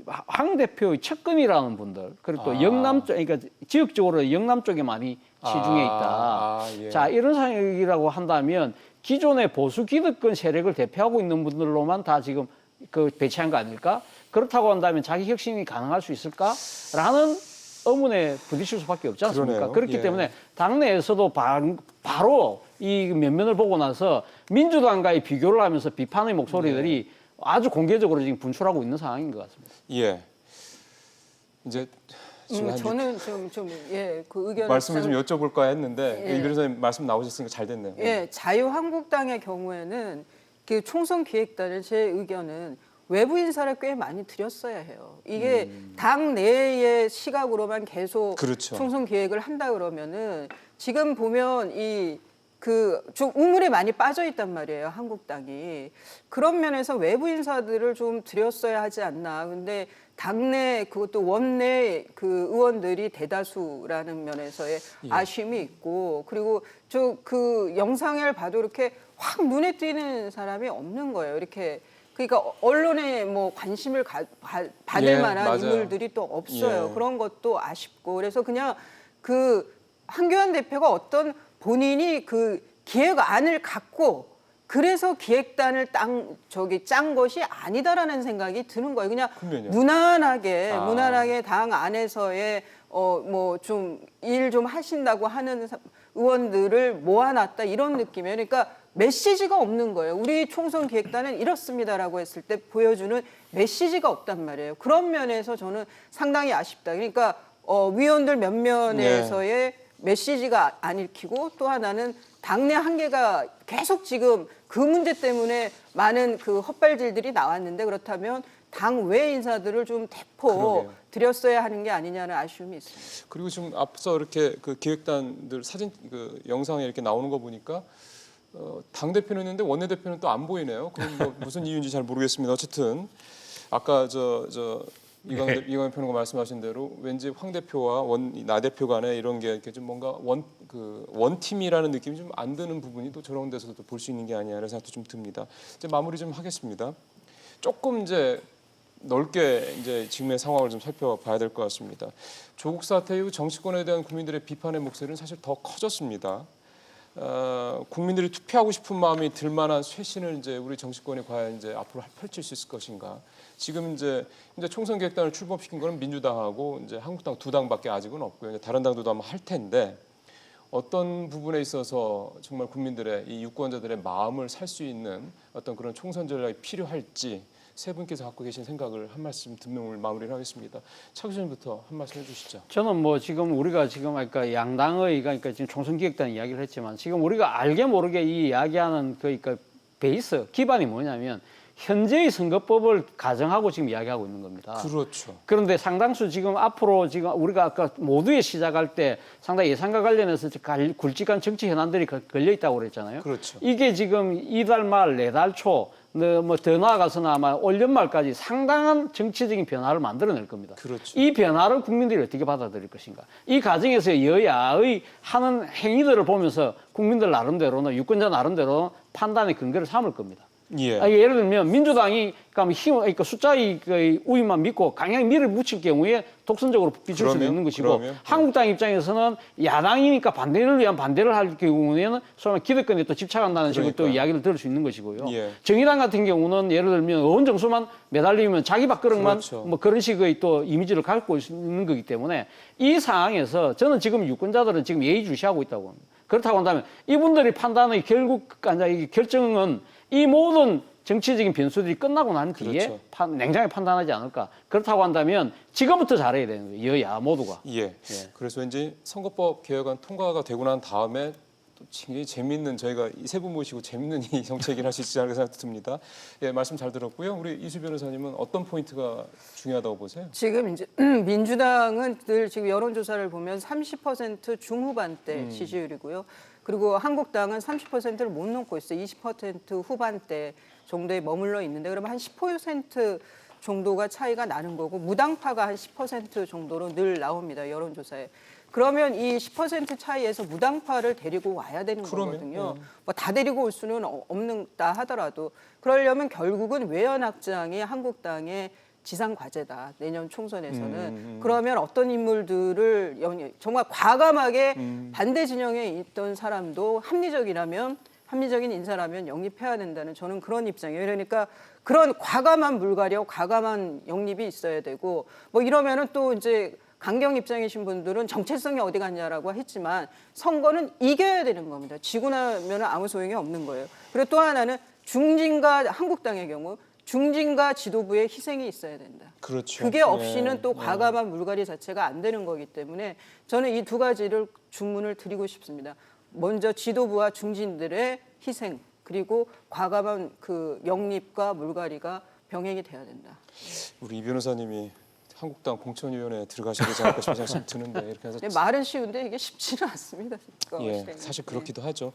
황 대표의 측근이라는 분들 그리고 또 영남 쪽 그러니까 지역적으로 영남 쪽에 많이 치중해 있다. 예. 자 이런 상황이라고 한다면 기존의 보수 기득권 세력을 대표하고 있는 분들로만 다 지금 배치한 거 아닐까? 그렇다고 한다면 자기 혁신이 가능할 수 있을까?라는 의문에 부딪힐 수밖에 없지 않습니까? 그러네요. 그렇기 예. 때문에 당내에서도 바로 이 면면을 보고 나서 민주당과의 비교를 하면서 비판의 목소리들이 아주 공개적으로 지금 분출하고 있는 상황인 것 같습니다. 예. 이제 지금 저는 그 의견을 말씀을 좀 여쭤볼까 했는데 예. 이 변호사님 말씀 나오셨으니까 잘 됐네요. 예, 자유한국당의 경우에는 그 총선 기획단의 제 의견은 외부 인사를 꽤 많이 들였어야 해요. 이게 당 내의 시각으로만 계속 그렇죠. 총선 기획을 한다 그러면은 지금 보면 좀 우물에 많이 빠져 있단 말이에요, 한국당이. 그런 면에서 외부 인사들을 좀 들였어야 하지 않나. 근데 당내 그것도 원내 그 의원들이 대다수라는 면에서의 아쉬움이 있고, 그리고 그 영상을 봐도 이렇게 확 눈에 띄는 사람이 없는 거예요. 이렇게. 그러니까 언론에 뭐 관심을 받을 예, 만한 맞아요. 인물들이 또 없어요. 예. 그런 것도 아쉽고. 그래서 그냥 한교안 대표가 어떤 본인이 그 기획안을 갖고 그래서 기획단을 짠 것이 아니다라는 생각이 드는 거예요. 그냥 그럼요. 무난하게 당 안에서의 뭐 좀 일 좀 하신다고 하는 의원들을 모아놨다 이런 느낌이에요. 그러니까 메시지가 없는 거예요. 우리 총선 기획단은 이렇습니다라고 했을 때 보여주는 메시지가 없단 말이에요. 그런 면에서 저는 상당히 아쉽다. 그러니까 위원들 면면에서의 메시지가 안 읽히고 또 하나는 당내 한계가 계속 지금 그 문제 때문에 많은 그 헛발질들이 나왔는데 그렇다면 당 외 인사들을 좀 그러게요. 드렸어야 하는 게 아니냐는 아쉬움이 있습니다. 그리고 지금 앞서 이렇게 그 기획단들 사진 영상에 이렇게 나오는 거 보니까 당 대표는 있는데 원내 대표는 또 안 보이네요. 그건 뭐 무슨 이유인지 잘 모르겠습니다. 어쨌든 아까 이광현 평론가 말씀하신 대로 왠지 황 대표와 나 대표 간에 이런 게 이렇게 좀 뭔가 원팀이라는 느낌이 좀 안 드는 부분이 또 저런 데서도 볼 수 있는 게 아니냐는 생각도 좀 듭니다. 이제 마무리 좀 하겠습니다. 조금 이제 넓게 이제 지금의 상황을 좀 살펴봐야 될 것 같습니다. 조국 사태 이후 정치권에 대한 국민들의 비판의 목소리는 사실 더 커졌습니다. 국민들이 투표하고 싶은 마음이 들 만한 쇄신을 이제 우리 정치권이 과연 이제 앞으로 펼칠 수 있을 것인가? 지금 이제 총선 기획단을 출범시킨 거는 민주당하고 이제 한국당 두 당밖에 아직은 없고요. 이제 다른 당도 아마 할 텐데 어떤 부분에 있어서 정말 국민들의 이 유권자들의 마음을 살 수 있는 어떤 그런 총선 전략이 필요할지 세 분께서 갖고 계신 생각을 한 말씀 듣는 오늘 마무리를 하겠습니다. 차 교수님부터 한 말씀 해주시죠. 저는 뭐 지금 우리가 지금 아까 양당의 그러니까 지금 총선기획단 이야기를 했지만 지금 우리가 알게 모르게 이 이야기하는 그러니까 베이스 기반이 뭐냐면 현재의 선거법을 가정하고 지금 이야기하고 있는 겁니다. 그렇죠. 그런데 상당수 지금 앞으로 지금 우리가 아까 모두에 시작할 때 상당히 예산과 관련해서 굵직한 정치 현안들이 걸려 있다고 그랬잖아요. 그렇죠. 이게 지금 이달 말, 내달 초, 뭐 더 나아가서는 아마 올 연말까지 상당한 정치적인 변화를 만들어낼 겁니다. 그렇죠. 이 변화를 국민들이 어떻게 받아들일 것인가. 이 과정에서 여야의 하는 행위들을 보면서 국민들 나름대로는 유권자 나름대로 판단의 근거를 삼을 겁니다. 예. 예를 들면 민주당이 그러니까 숫자의 우위만 믿고 강하게 밀어붙일 경우에 독선적으로 비출 수도 있는 것이고 그러면, 한국당 입장에서는 야당이니까 반대를 위한 반대를 할 경우에는 소위 기득권에 또 집착한다는 식으로 또 그러니까요. 이야기를 들을 수 있는 것이고요. 예. 정의당 같은 경우는 예를 들면 의원 정수만 매달리면 자기 밥그릇만 그렇죠. 뭐 그런 식의 또 이미지를 갖고 있는 거기 때문에 이 상황에서 저는 지금 유권자들은 지금 예의주시하고 있다고 합니다. 그렇다고 한다면 이분들이 판단의 결정은 이 모든 정치적인 변수들이 끝나고 난 뒤에 그렇죠. 냉정하게 판단하지 않을까. 그렇다고 한다면 지금부터 잘해야 되는 거예요. 여야 모두가. 예. 그래서 왠지 선거법 개혁안 통과가 되고 난 다음에 또 굉장히 재밌는 저희가 이 세 분 모시고 재밌는 이 정책 얘기를 할 수 있지 않을까 생각이 듭니다. 예, 말씀 잘 들었고요. 우리 이수 변호사님은 어떤 포인트가 중요하다고 보세요? 지금 이제 민주당은 늘 지금 여론조사를 보면 30% 중후반대 지지율이고요. 그리고 한국당은 30%를 못 넘고 있어요. 20% 후반대 정도에 머물러 있는데 그러면 한 10% 정도가 차이가 나는 거고 무당파가 한 10% 정도로 늘 나옵니다. 여론조사에. 그러면 이 10% 차이에서 무당파를 데리고 와야 되는 거거든요. 뭐 다 데리고 올 수는 없는다 하더라도 그러려면 결국은 외연 확장이 한국당의 지상 과제다. 내년 총선에서는. 그러면 어떤 인물들을 정말 과감하게 반대 진영에 있던 사람도 합리적인 인사라면 영입해야 된다는 저는 그런 입장이에요. 그러니까 그런 과감한 물갈이와 과감한 영입이 있어야 되고 뭐 이러면은 또 이제 강경 입장이신 분들은 정체성이 어디 갔냐라고 했지만 선거는 이겨야 되는 겁니다. 지고 나면 아무 소용이 없는 거예요. 그리고 또 하나는 중진과 한국당의 경우 중진과 지도부의 희생이 있어야 된다. 그렇죠. 그게 없이는 또 과감한 물갈이 자체가 안 되는 거기 때문에 저는 이 두 가지를 주문을 드리고 싶습니다. 먼저 지도부와 중진들의 희생 그리고 과감한 그 영립과 물갈이가 병행이 돼야 된다. 우리 이 변호사님이 한국당 공천위원회에 들어가셔야 되지 않을까 싶은 생각이 드는데 이렇게 해서 말은 쉬운데 이게 쉽지는 않습니다. 예, 사실 그렇기도 하죠.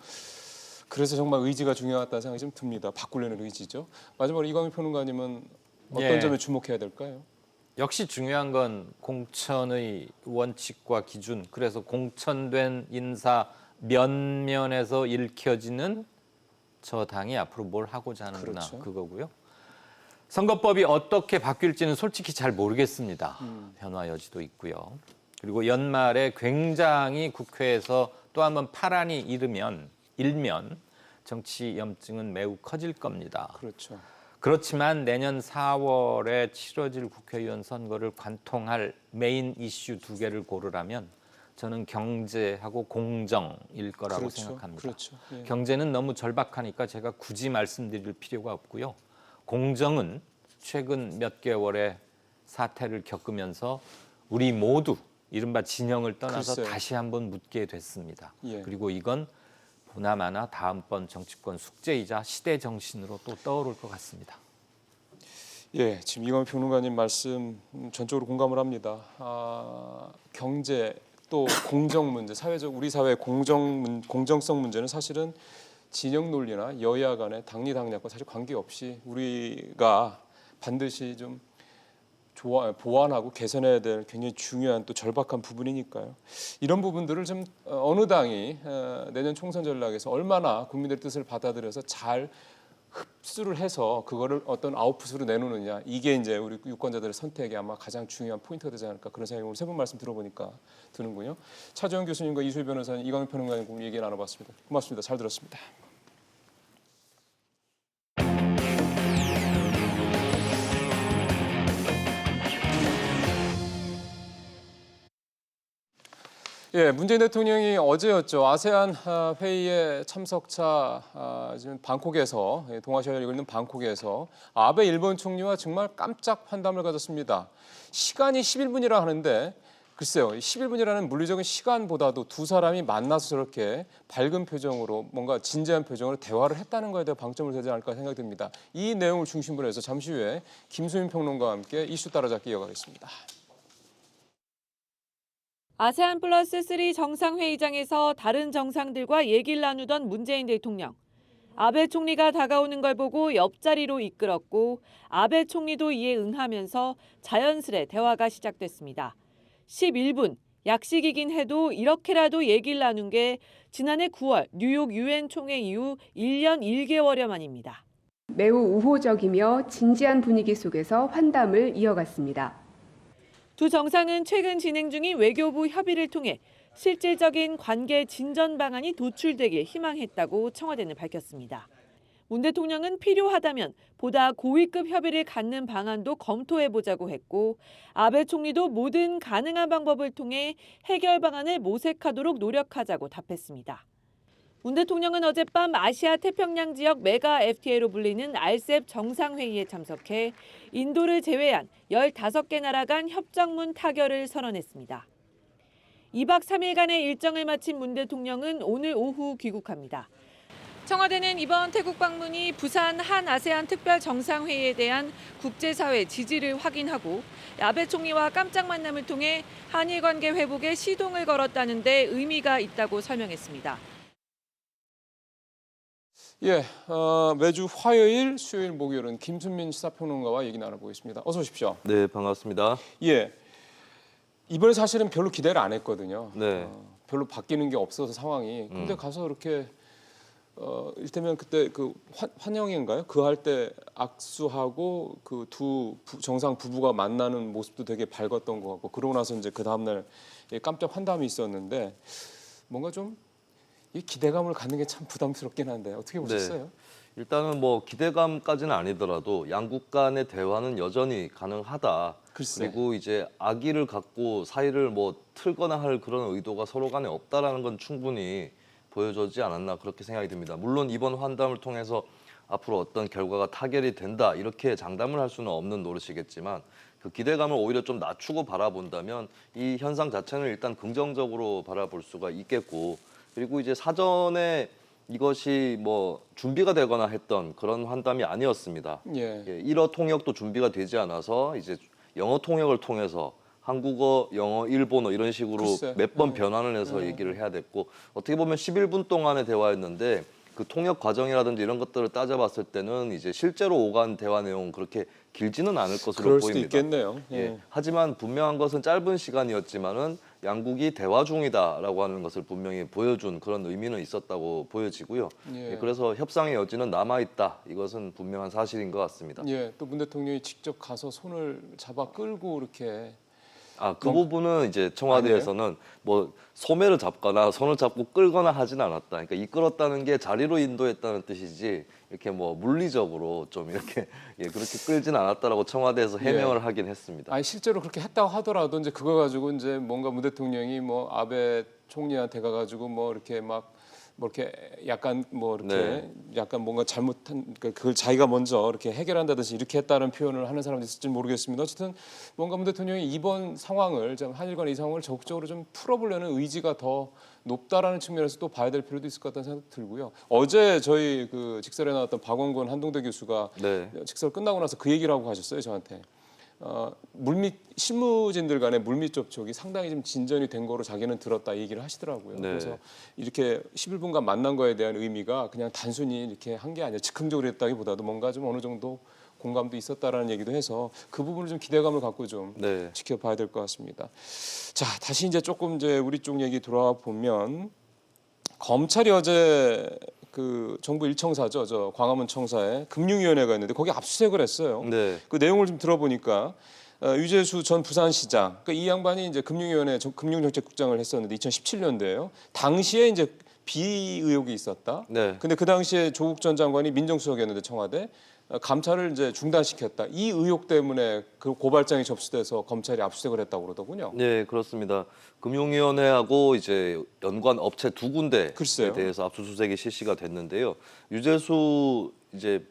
그래서 정말 의지가 중요하다는 생각이 좀 듭니다. 바꾸려는 의지죠. 마지막으로 이광희 평론가님은 어떤 예. 점에 주목해야 될까요? 역시 중요한 건 공천의 원칙과 기준, 그래서 공천된 인사 면면에서 읽혀지는 저 당이 앞으로 뭘 하고자 하는구나 그렇죠. 그거고요. 선거법이 어떻게 바뀔지는 솔직히 잘 모르겠습니다. 변화 여지도 있고요. 그리고 연말에 굉장히 국회에서 또 한번 파란이 일면 정치 염증은 매우 커질 겁니다. 그렇죠. 그렇지만 내년 4월에 치러질 국회의원 선거를 관통할 메인 이슈 두 개를 고르라면 저는 경제하고 공정일 거라고 그렇죠. 생각합니다. 그렇죠. 예. 경제는 너무 절박하니까 제가 굳이 말씀드릴 필요가 없고요. 공정은 최근 몇 개월의 사태를 겪으면서 우리 모두 이른바 진영을 떠나서 글쎄요. 다시 한번 묻게 됐습니다. 예. 그리고 이건 보나마나 다음번 정치권 숙제이자 시대 정신으로 또 떠오를 것 같습니다. 예, 지금 이광희 평론가님 말씀 전적으로 공감을 합니다. 경제 또 공정 문제, 사회적 우리 사회의 공정성 문제는 사실은 진영 논리나 여야 간의 당리 당략과 사실 관계없이 우리가 반드시 좀 보완하고 개선해야 될 굉장히 중요한 또 절박한 부분이니까요. 이런 부분들을 좀 어느 당이 내년 총선 전략에서 얼마나 국민들의 뜻을 받아들여서 잘 흡수를 해서 그거를 어떤 아웃풋으로 내놓느냐, 이게 이제 우리 유권자들의 선택에 아마 가장 중요한 포인트가 되지 않을까 그런 생각이 오늘 세 분 말씀 들어보니까 드는군요. 차주영 교수님과 이수희 변호사님, 이광희 평론가님 얘기 나눠봤습니다. 고맙습니다. 잘 들었습니다. 예, 문재인 대통령이 어제였죠. 아세안 회의에 참석차 지금 방콕에서 동아시아를 열고 있는 방콕에서 아베 일본 총리와 정말 깜짝 환담을 가졌습니다. 시간이 11분이라 하는데 글쎄요, 11분이라는 물리적인 시간보다도 두 사람이 만나서 저렇게 밝은 표정으로 뭔가 진지한 표정으로 대화를 했다는 거에 대해 방점을 두지 않을까 생각이 듭니다. 이 내용을 중심으로 해서 잠시 후에 김수민 평론가와 함께 이슈 따라잡기 이어가겠습니다. 아세안 플러스 3 정상회의장에서 다른 정상들과 얘기를 나누던 문재인 대통령. 아베 총리가 다가오는 걸 보고 옆자리로 이끌었고 아베 총리도 이에 응하면서 자연스레 대화가 시작됐습니다. 11분, 약식이긴 해도 이렇게라도 얘기를 나눈 게 지난해 9월 뉴욕 유엔 총회 이후 1년 1개월여 만입니다. 매우 우호적이며 진지한 분위기 속에서 환담을 이어갔습니다. 두 정상은 최근 진행 중인 외교부 협의를 통해 실질적인 관계 진전 방안이 도출되길 희망했다고 청와대는 밝혔습니다. 문 대통령은 필요하다면 보다 고위급 협의를 갖는 방안도 검토해보자고 했고 아베 총리도 모든 가능한 방법을 통해 해결 방안을 모색하도록 노력하자고 답했습니다. 문 대통령은 어젯밤 아시아 태평양 지역 메가 FTA로 불리는 RCEP 정상회의에 참석해 인도를 제외한 15개 나라 간 협정문 타결을 선언했습니다. 2박 3일간의 일정을 마친 문 대통령은 오늘 오후 귀국합니다. 청와대는 이번 태국 방문이 부산 한 아세안 특별 정상회의에 대한 국제사회 지지를 확인하고 아베 총리와 깜짝 만남을 통해 한일 관계 회복에 시동을 걸었다는 데 의미가 있다고 설명했습니다. 예, 매주 화요일, 수요일, 목요일은 김순민 시사평론가와 얘기 나눠보겠습니다. 어서 오십시오. 네, 반갑습니다. 예, 이번에 사실은 별로 기대를 안 했거든요. 네. 별로 바뀌는 게 없어서 상황이. 근데 가서 이렇게 이를테면 그때 그 환영회인가요? 그 할 때 악수하고 그 두 정상 부부가 만나는 모습도 되게 밝았던 것 같고 그러고 나서 이제 그 다음날 깜짝 환담이 있었는데 뭔가 좀 이 기대감을 갖는 게 참 부담스럽긴 한데 어떻게 보셨어요? 일단은 뭐 기대감까지는 아니더라도 양국 간의 대화는 여전히 가능하다. 글쎄. 그리고 이제 악의를 갖고 사이를 뭐 틀거나 할 그런 의도가 서로 간에 없다라는 건 충분히 보여주지 않았나 그렇게 생각이 듭니다. 물론 이번 환담을 통해서 앞으로 어떤 결과가 타결이 된다 이렇게 장담을 할 수는 없는 노릇이겠지만 그 기대감을 오히려 좀 낮추고 바라본다면 이 현상 자체는 일단 긍정적으로 바라볼 수가 있겠고 그리고 이제 사전에 이것이 뭐 준비가 되거나 했던 그런 환담이 아니었습니다. 예. 일어 통역도 준비가 되지 않아서 이제 영어 통역을 통해서 한국어, 영어, 일본어 이런 식으로 글쎄. 몇 번 변환을 해서 얘기를 해야 됐고 어떻게 보면 11분 동안의 대화였는데 그 통역 과정이라든지 이런 것들을 따져봤을 때는 이제 실제로 오간 대화 내용 그렇게 길지는 않을 것으로 그럴 수도 보입니다. 있겠네요. 예. 하지만 분명한 것은 짧은 시간이었지만은 양국이 대화 중이다라고 하는 것을 분명히 보여준 그런 의미는 있었다고 보여지고요. 예. 그래서 협상의 여지는 남아 있다. 이것은 분명한 사실인 것 같습니다. 예, 또 문 대통령이 직접 가서 손을 잡아 끌고 이렇게 그 부분은 이제 청와대에서는 뭐 소매를 잡거나 손을 잡고 끌거나 하진 않았다. 그러니까 이끌었다는 게 자리로 인도했다는 뜻이지 이렇게 뭐 물리적으로 좀 이렇게 그렇게 끌진 않았다라고 청와대에서 해명을 하긴 했습니다. 아니 실제로 그렇게 했다고 하더라도 이제 그거 가지고 이제 뭔가 문 대통령이 뭐 아베 총리한테 가가지고 뭐 이렇게 막 뭐 이렇게 약간 뭐 이렇게 네. 약간 뭔가 잘못한 그러니까 그걸 자기가 먼저 이렇게 해결한다든지 이렇게 했다는 표현을 하는 사람도 있을지 모르겠습니다. 어쨌든 뭔가 문 대통령이 이번 상황을 좀 한일 간의 이 상황을 적극적으로 좀 풀어보려는 의지가 더 높다라는 측면에서 또 봐야 될 필요도 있을 것 같다는 생각도 들고요. 어제 저희 그 직설에 나왔던 박원권 한동대 교수가 네. 직설 끝나고 나서 그 얘기를 하고 가셨어요 저한테. 물밑 실무진들 간의 물밑 접촉이 상당히 좀 진전이 된 거로 자기는 들었다 이 얘기를 하시더라고요. 네. 그래서 이렇게 11분간 만난 거에 대한 의미가 그냥 단순히 이렇게 한 게 아니라 즉흥적으로 했다기보다도 뭔가 좀 어느 정도 공감도 있었다라는 얘기도 해서 그 부분을 좀 기대감을 갖고 좀 네. 지켜봐야 될 것 같습니다. 자, 다시 이제 조금 이제 우리 쪽 얘기 돌아와 보면 검찰이 어제 그 정부 1청사죠, 저 광화문 청사에 금융위원회가 있는데 거기 압수수색을 했어요. 네. 그 내용을 좀 들어보니까 유재수 전 부산시장, 그러니까 이 양반이 이제 금융위원회 금융정책국장을 했었는데 2017년도에요. 당시에 이제 비의혹이 있었다. 네. 근데 그 당시에 조국 전 장관이 민정수석이었는데 청와대 감찰을 이제 중단시켰다. 이 의혹 때문에 그 고발장이 접수돼서 검찰이 압수수색을 했다고 그러더군요. 네, 그렇습니다. 금융위원회하고 이제 연관 업체 두 군데에 글쎄요. 대해서 압수수색이 실시가 됐는데요. 유재수 이제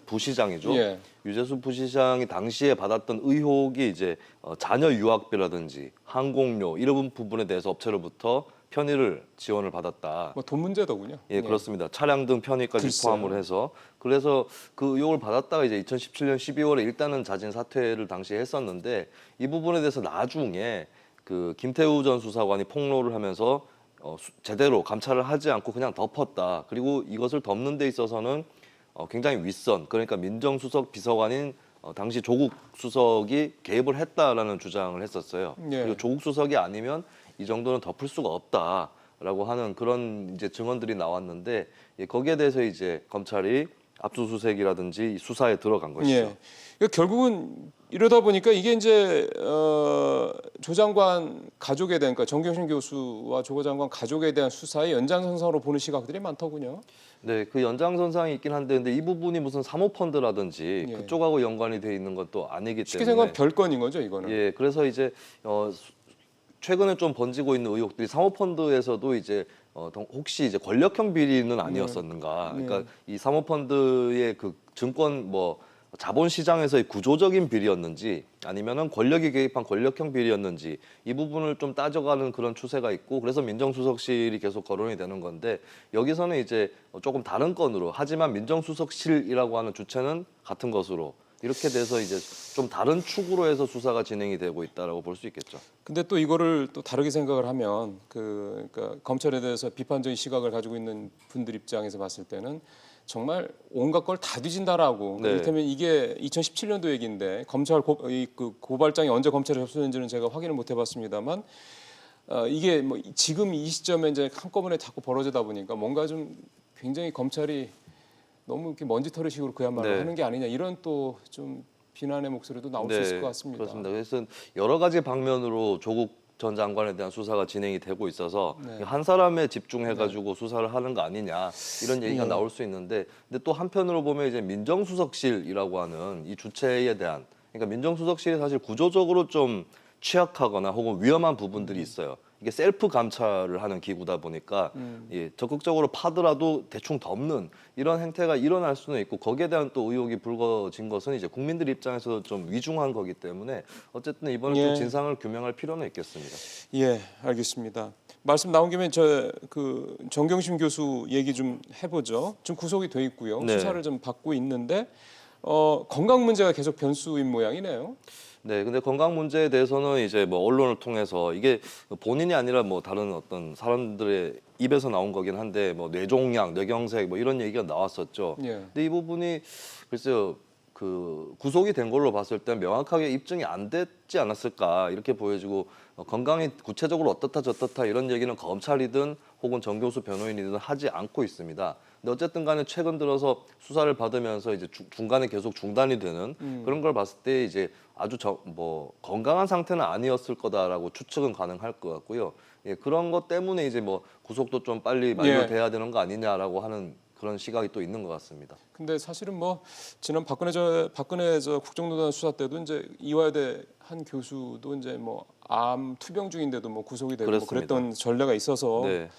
부시장이죠. 예. 유재수 부시장이 당시에 받았던 의혹이 이제 자녀 유학비라든지 항공료 이런 부분에 대해서 업체로부터 편의를 지원을 받았다. 뭐 돈 문제더군요. 예, 그렇습니다. 차량 등 편의까지 글쎄요. 포함을 해서 그래서 그 의혹을 받았다가 이제 2017년 12월에 일단은 자진 사퇴를 당시에 했었는데 이 부분에 대해서 나중에 그 김태우 전 수사관이 폭로를 하면서 제대로 감찰을 하지 않고 그냥 덮었다. 그리고 이것을 덮는 데 있어서는 굉장히 윗선 그러니까 민정수석 비서관인 당시 조국 수석이 개입을 했다라는 주장을 했었어요. 예. 그리고 조국 수석이 아니면 이 정도는 덮을 수가 없다라고 하는 그런 이제 증언들이 나왔는데 거기에 대해서 이제 검찰이 압수수색이라든지 수사에 들어간 것이죠. 예. 그러니까 결국은 이러다 보니까 이게 이제 조 장관 가족에 대한 그러니까 정경심 교수와 조 장관 가족에 대한 수사의 연장선상으로 보는 시각들이 많더군요. 네, 그 연장선상이 있긴 한데 근데 이 부분이 무슨 사모펀드라든지 예. 그쪽하고 연관이 돼 있는 것도 아니기 쉽게 때문에 생각하면 별건인 거죠, 이거는. 예, 그래서 이제 최근에 좀 번지고 있는 의혹들이 사모펀드에서도 이제 혹시 이제 권력형 비리는 아니었었는가? 네. 그러니까 이 사모펀드의 그 증권 자본시장에서의 구조적인 비리였는지 아니면은 권력이 개입한 권력형 비리였는지 이 부분을 좀 따져가는 그런 추세가 있고 그래서 민정수석실이 계속 거론이 되는 건데 여기서는 이제 조금 다른 건으로 하지만 민정수석실이라고 하는 주체는 같은 것으로 이렇게 돼서 이제 좀 다른 축으로 해서 수사가 진행이 되고 있다라고 볼 수 있겠죠. 근데 또 이거를 또 다르게 생각을 하면 그러니까 검찰에 대해서 비판적인 시각을 가지고 있는 분들 입장에서 봤을 때는 정말 온갖 걸 다 뒤진다라고. 네. 이를테면 이게 2017년도 얘기인데 검찰 고발장이 언제 검찰에 접수된지는 제가 확인을 못 해봤습니다만 이게 뭐 지금 이 시점에 이제 한꺼번에 자꾸 벌어지다 보니까 뭔가 좀 굉장히 검찰이 너무 이렇게 먼지털이식으로 그야말로 네. 하는 게 아니냐 이런 또 좀 비난의 목소리도 나올 수 있을 것 같습니다. 그렇습니다. 그래서 여러 가지 방면으로 조국 전 장관에 대한 수사가 진행이 되고 있어서 네. 한 사람에 집중해가지고 수사를 하는 거 아니냐 이런 얘기가 네. 나올 수 있는데 근데 또 한편으로 보면 이제 민정수석실이라고 하는 이 주체에 대한 그러니까 민정수석실이 사실 구조적으로 좀 취약하거나 혹은 위험한 부분들이 있어요. 이게 셀프 감찰을 하는 기구다 보니까 예, 적극적으로 파더라도 대충 덮는 이런 행태가 일어날 수는 있고 거기에 대한 또 의혹이 불거진 것은 이제 국민들 입장에서 좀 위중한 거기 때문에 어쨌든 이번에 예. 좀 진상을 규명할 필요는 있겠습니다. 예, 알겠습니다. 말씀 나온 김에 저 그 정경심 교수 얘기 좀 해보죠. 지금 구속이 돼 있고요. 네. 수사를 좀 받고 있는데 건강 문제가 계속 변수인 모양이네요. 네, 근데 건강 문제에 대해서는 이제 뭐 언론을 통해서 이게 본인이 아니라 뭐 다른 어떤 사람들의 입에서 나온 거긴 한데 뭐 뇌종양, 뇌경색 뭐 이런 얘기가 나왔었죠. 예. 근데 이 부분이 글쎄요. 그 구속이 된 걸로 봤을 때 명확하게 입증이 안 됐지 않았을까 이렇게 보여지고 건강이 구체적으로 어떻다 저떻다 이런 얘기는 검찰이든 혹은 정 교수 변호인이든 하지 않고 있습니다. 근데 어쨌든 간에 최근 들어서 수사를 받으면서 이제 중간에 계속 중단이 되는 그런 걸 봤을 때 이제 아주 뭐 건강한 상태는 아니었을 거다라고 추측은 가능할 것 같고요. 예, 그런 것 때문에 이제 뭐 구속도 좀 빨리 만료돼야 되는 거 아니냐라고 하는 그런 시각이 또 있는 것 같습니다. 근데 사실은 뭐 지난 박근혜 저 국정농단 수사 때도 이제 이화여대 한 교수도 이제 뭐 암 투병 중인데도 뭐 구속이 되고 뭐 그렇습니다. 그랬던 전례가 있어서 네.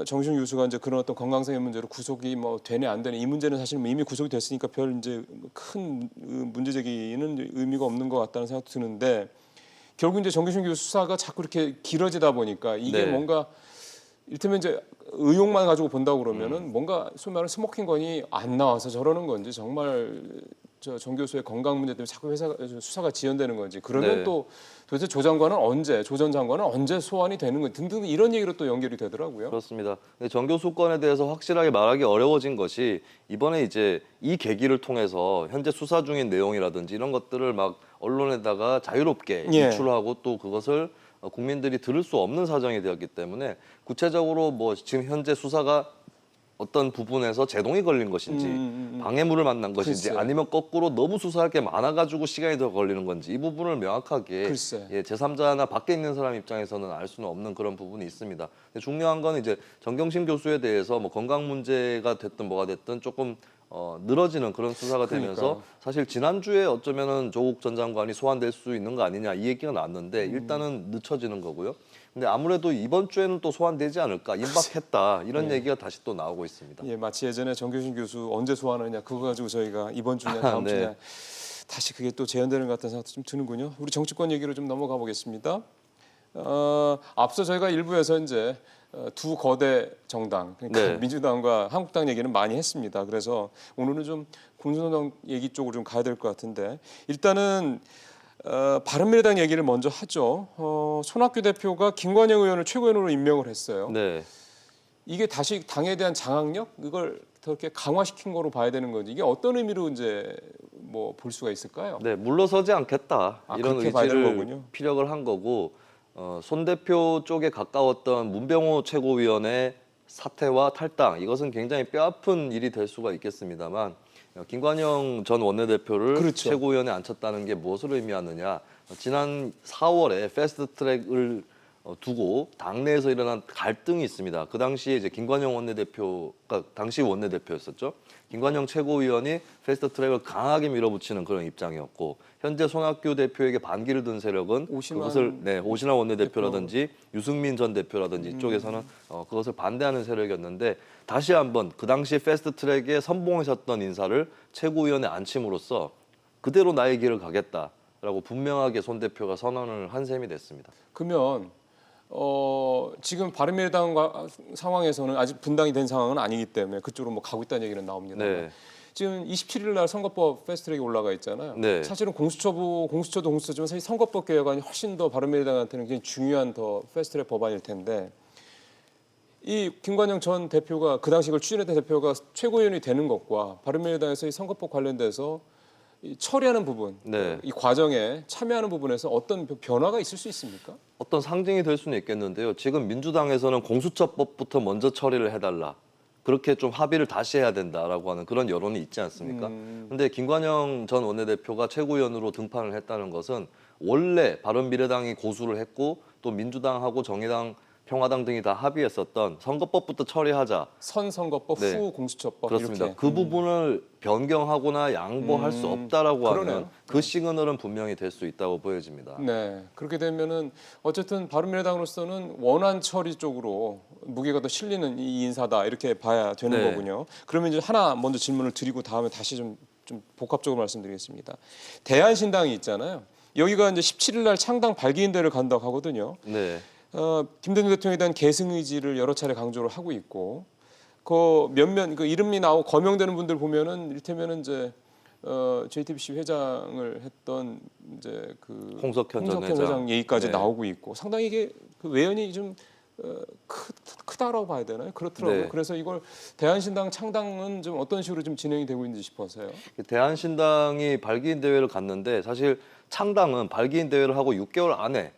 정신 교수가 이제 그런 어떤 건강상의 문제로 구속이 뭐 되네 안 되네 이 문제는 사실 뭐 이미 구속이 됐으니까 별 이제 큰 문제 제기는 의미가 없는 것 같다는 생각도 드는데 결국 이제 정규신 교수 수사가 자꾸 이렇게 길어지다 보니까 이게 네. 뭔가 이를테면 이제 의혹만 가지고 본다고 그러면은 뭔가 소위 말하는 스모킹건이 안 나와서 저러는 건지 정말 저 정 교수의 건강 문제 때문에 자꾸 수사가 지연되는 건지 그러면 네. 또 도대체 조 전 장관은 언제 소환이 되는 건지 등등 이런 얘기로 또 연결이 되더라고요. 그렇습니다. 근데 정 교수 건에 대해서 확실하게 말하기 어려워진 것이 이번에 이제 이 계기를 통해서 현재 수사 중인 내용이라든지 이런 것들을 막 언론에다가 자유롭게 예. 유출하고 또 그것을 국민들이 들을 수 없는 사정이 되었기 때문에 구체적으로 뭐 지금 현재 수사가 어떤 부분에서 제동이 걸린 것인지 방해물을 만난 것인지 글쎄. 아니면 거꾸로 너무 수사할 게 많아가지고 시간이 더 걸리는 건지 이 부분을 명확하게 글쎄. 예, 제3자나 밖에 있는 사람 입장에서는 알 수는 없는 그런 부분이 있습니다. 근데 중요한 건 이제 정경심 교수에 대해서 뭐 건강 문제가 됐든 뭐가 됐든 조금 늘어지는 그런 수사가 되면서 그러니까요. 사실 지난주에 어쩌면은 조국 전 장관이 소환될 수 있는 거 아니냐 이 얘기가 나왔는데 일단은 늦춰지는 거고요. 근데 아무래도 이번 주에는 또 소환되지 않을까 임박했다 이런 얘기가 다시 또 나오고 있습니다. 예, 마치 예전에 정규신 교수 언제 소환하느냐 그거 가지고 저희가 이번 주냐 다음 네. 주냐 다시 그게 또 재현되는 것 같다는 생각도 좀 드는군요. 우리 정치권 얘기로 좀 넘어가 보겠습니다. 앞서 저희가 일부에서 이제 두 거대 정당 그러니까 네. 민주당과 한국당 얘기는 많이 했습니다. 그래서 오늘은 좀 공천당 얘기 쪽으로 좀 가야 될 것 같은데 일단은 바른미래당 얘기를 먼저 하죠. 손학규 대표가 김관영 의원을 최고위원으로 임명을 했어요. 네. 이게 다시 당에 대한 장악력 이걸 더 이렇게 강화시킨 거로 봐야 되는 건지 이게 어떤 의미로 이제 뭐 볼 수가 있을까요? 네, 물러서지 않겠다 이런 그렇게 봐야 되는 의지를 거군요. 피력을 한 거고 손 대표 쪽에 가까웠던 문병호 최고위원의 사퇴와 탈당 이것은 굉장히 뼈아픈 일이 될 수가 있겠습니다만 김관영 전 원내대표를 최고위원에 앉혔다는 게 무엇을 의미하느냐 지난 4월에 패스트트랙을 두고 당내에서 일어난 갈등이 있습니다. 그 당시에 이제 김관영 원내대표가 당시 원내대표였었죠. 김관영 최고위원이 패스트트랙을 강하게 밀어붙이는 그런 입장이었고 현재 손학규 대표에게 반기를 든 세력은 오신환 원내대표라든지 유승민 전 대표라든지 이쪽에서는 그것을 반대하는 세력이었는데 다시 한번 그 당시 패스트트랙에 선봉하셨던 인사를 최고위원에 앉힘으로써 그대로 나의 길을 가겠다라고 분명하게 손 대표가 선언을 한 셈이 됐습니다. 그러면 지금 바른미래당 상황에서는 아직 분당이 된 상황은 아니기 때문에 그쪽으로 뭐 가고 있다는 얘기는 나옵니다. 네. 지금 27일 날 선거법 패스트트랙에 올라가 있잖아요. 네. 사실은 공수처도 공수처지만 사실 선거법 개혁안이 훨씬 더 바른미래당한테는 굉장히 중요한 더 패스트트랙 법안일 텐데 이 김관영 전 대표가 그 당시 그걸 추진했던 대표가 최고위원이 되는 것과 바른미래당에서 이 선거법 관련돼서 이 처리하는 부분, 네. 이 과정에 참여하는 부분에서 어떤 변화가 있을 수 있습니까? 어떤 상징이 될 수는 있겠는데요. 지금 민주당에서는 공수처법부터 먼저 처리를 해달라. 그렇게 좀 합의를 다시 해야 된다라고 하는 그런 여론이 있지 않습니까? 그런데 김관영 전 원내대표가 최고위원으로 등판을 했다는 것은 원래 바른미래당이 고수를 했고 또 민주당하고 정의당, 평화당 등이 다 합의했었던 선거법부터 처리하자. 선선거법 네. 후 공수처법 그렇습니다. 이렇게. 그 부분을 변경하거나 양보할 수 없다라고 그러네요. 하는 그 시그널은 분명히 될 수 있다고 보여집니다. 네, 그렇게 되면은 어쨌든 바른미래당으로서는 원안 처리 쪽으로 무게가 더 실리는 이 인사다 이렇게 봐야 되는 네. 거군요. 그러면 이제 하나 먼저 질문을 드리고 다음에 다시 좀 복합적으로 말씀드리겠습니다. 대한신당이 있잖아요. 여기가 이제 17일 날 창당 발기인대를 간다고 하거든요. 네. 김대중 대통령에 대한 계승 의지를 여러 차례 강조를 하고 있고 그 몇몇 그 이름이 나오고 거명되는 분들 보면은 이를테면은 이제 JTBC 회장을 했던 이제 그 홍석현 전 회장 얘기까지 네. 나오고 있고 상당히 이게 그 외연이 좀 크다라고 봐야 되나요? 그렇더라고요. 네. 그래서 이걸 대한신당 창당은 좀 어떤 식으로 좀 진행이 되고 있는지 싶어서요. 대한신당이 발기인 대회를 갔는데 사실 창당은 발기인 대회를 하고 6개월 안에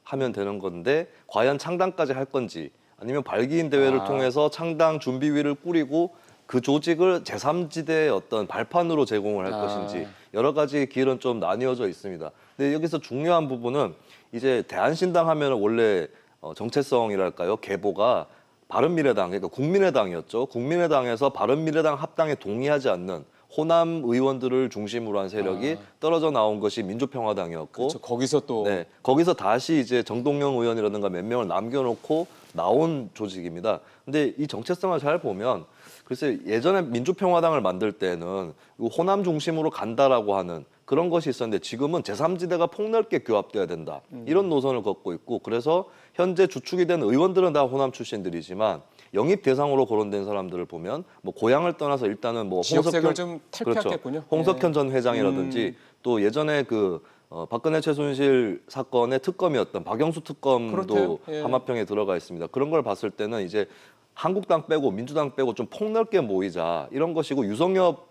하면 되는 건데 과연 창당까지 할 건지 아니면 발기인 대회를 통해서 창당 준비위를 꾸리고 그 조직을 제3지대의 어떤 발판으로 제공을 할 것인지 여러 가지 길은 좀 나뉘어져 있습니다. 근데 여기서 중요한 부분은 이제 대한신당 하면 원래 정체성이랄까요? 계보가 바른미래당, 그러니까 국민의당이었죠. 국민의당에서 바른미래당 합당에 동의하지 않는 호남 의원들을 중심으로 한 세력이 떨어져 나온 것이 민주평화당이었고, 그렇죠. 거기서 또 네, 거기서 다시 이제 정동영 의원이라든가 몇 명을 남겨놓고 나온 조직입니다. 근데 이 정체성을 잘 보면 글쎄 예전에 민주평화당을 만들 때는 호남 중심으로 간다라고 하는 그런 것이 있었는데 지금은 제3지대가 폭넓게 규합돼야 된다. 이런 노선을 걷고 있고 그래서 현재 주축이 된 의원들은 다 호남 출신들이지만 영입 대상으로 거론된 사람들을 보면 뭐 고향을 떠나서 일단은 뭐 지역색을 좀 탈피했군요. 그렇죠. 홍석현 전 회장이라든지 또 예전에 그 박근혜 최순실 사건의 특검이었던 박영수 특검도 그렇대요. 예. 하마평에 들어가 있습니다. 그런 걸 봤을 때는 이제 한국당 빼고 민주당 빼고 좀 폭넓게 모이자 이런 것이고 유성엽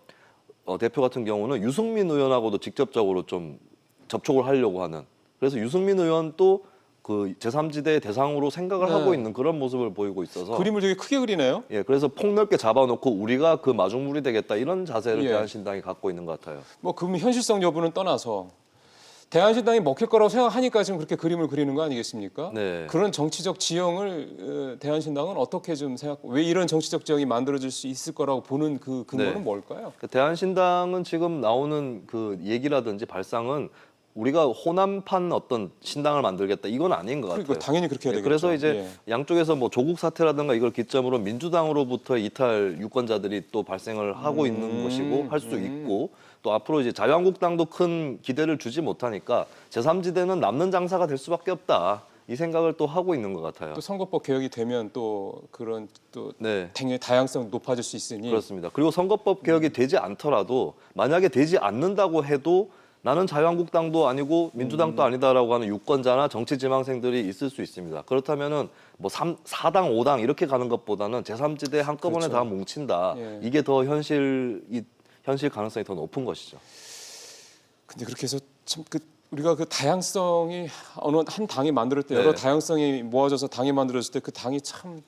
대표 같은 경우는 유승민 의원하고도 직접적으로 좀 접촉을 하려고 하는 그래서 유승민 의원도 그 제3지대 대상으로 생각을 하고 있는 그런 모습을 보이고 있어서 그림을 되게 크게 그리네요. 예, 그래서 폭넓게 잡아놓고 우리가 그 마중물이 되겠다 이런 자세를 예. 대한신당이 갖고 있는 것 같아요. 뭐 그럼 현실성 여부는 떠나서 대한신당이 먹힐 거라고 생각하니까 지금 그렇게 그림을 그리는 거 아니겠습니까? 네. 그런 정치적 지형을 대한신당은 어떻게 좀 왜 이런 정치적 지형이 만들어질 수 있을 거라고 보는 그 근거는 네. 뭘까요? 대한신당은 지금 나오는 그 얘기라든지 발상은 우리가 호남판 어떤 신당을 만들겠다 이건 아닌 것 그러니까 같아요. 당연히 그렇게 해야 되겠죠. 그래서 이제 양쪽에서 뭐 조국 사태라든가 이걸 기점으로 민주당으로부터 이탈 유권자들이 또 발생을 하고 있는 것이고 할 수 있고 또 앞으로 이제 자유한국당도 큰 기대를 주지 못하니까 제3지대는 남는 장사가 될 수밖에 없다. 이 생각을 또 하고 있는 것 같아요. 또 선거법 개혁이 되면 또 그런 또 네. 당연히 다양성 높아질 수 있으니 그렇습니다. 그리고 선거법 개혁이 되지 않더라도 만약에 되지 않는다고 해도 나는 자유한국당도 아니고 민주당도 아니다라고 하는 유권자나 정치지망생들이 있을 수 있습니다. 그렇다면은 뭐 4당, 5당 이렇게 가는 것보다는 제3지대 한꺼번에 그렇죠. 다 뭉친다. 예. 이게 더 현실 가능성이 더 높은 것이죠. 근데 그렇게 해서 참 우리가 그 다양성이 어느 한 당이 만들었을 때 네. 여러 다양성이 모아져서 당이 만들어질 때 그 당이 참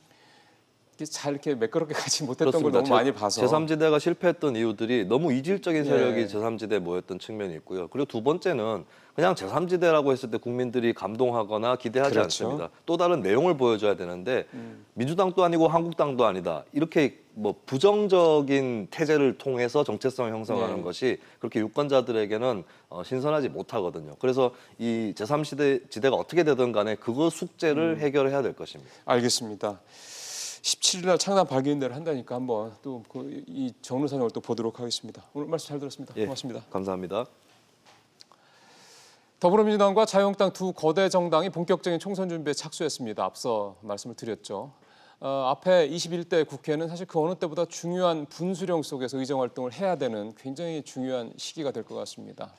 잘 이렇게 매끄럽게 가지 못했던 걸 그렇습니다. 너무 많이 봐서 제3지대가 실패했던 이유들이 너무 이질적인 세력이 예. 제3지대에 모였던 측면이 있고요. 그리고 두 번째는 그냥 제3지대라고 했을 때 국민들이 감동하거나 기대하지 그렇죠. 않습니다. 또 다른 내용을 보여줘야 되는데 민주당도 아니고 한국당도 아니다. 이렇게 뭐 부정적인 태제를 통해서 정체성을 형성하는 네. 것이 그렇게 유권자들에게는 신선하지 못하거든요. 그래서 이 제3지대가 어떻게 되든 간에 그거 숙제를 해결해야 될 것입니다. 알겠습니다. 17일 날 창당 발기인대를 한다니까 한번 또 이 정루사정을 또 보도록 하겠습니다. 오늘 말씀 잘 들었습니다. 예, 고맙습니다. 감사합니다. 더불어민주당과 자유한국당 두 거대 정당이 본격적인 총선 준비에 착수했습니다. 앞서 말씀을 드렸죠. 앞에 21대 국회는 사실 그 어느 때보다 중요한 분수령 속에서 의정 활동을 해야 되는 굉장히 중요한 시기가 될 것 같습니다.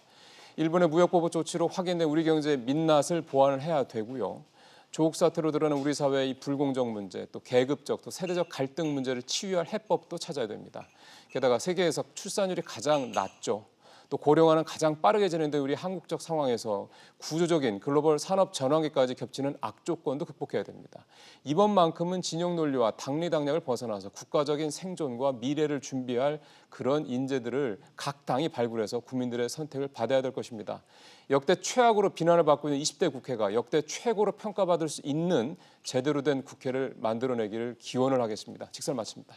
일본의 무역보복 조치로 확인된 우리 경제의 민낯을 보완을 해야 되고요. 조국 사태로 드러난 우리 사회의 불공정 문제, 또 계급적, 또 세대적 갈등 문제를 치유할 해법도 찾아야 됩니다. 게다가 세계에서 출산율이 가장 낮죠. 또 고령화는 가장 빠르게 진행된 우리 한국적 상황에서 구조적인 글로벌 산업 전환기까지 겹치는 악조건도 극복해야 됩니다. 이번만큼은 진영 논리와 당리당략을 벗어나서 국가적인 생존과 미래를 준비할 그런 인재들을 각 당이 발굴해서 국민들의 선택을 받아야 될 것입니다. 역대 최악으로 비난을 받고 있는 20대 국회가 역대 최고로 평가받을 수 있는 제대로 된 국회를 만들어내기를 기원을 하겠습니다. 직설 마칩니다.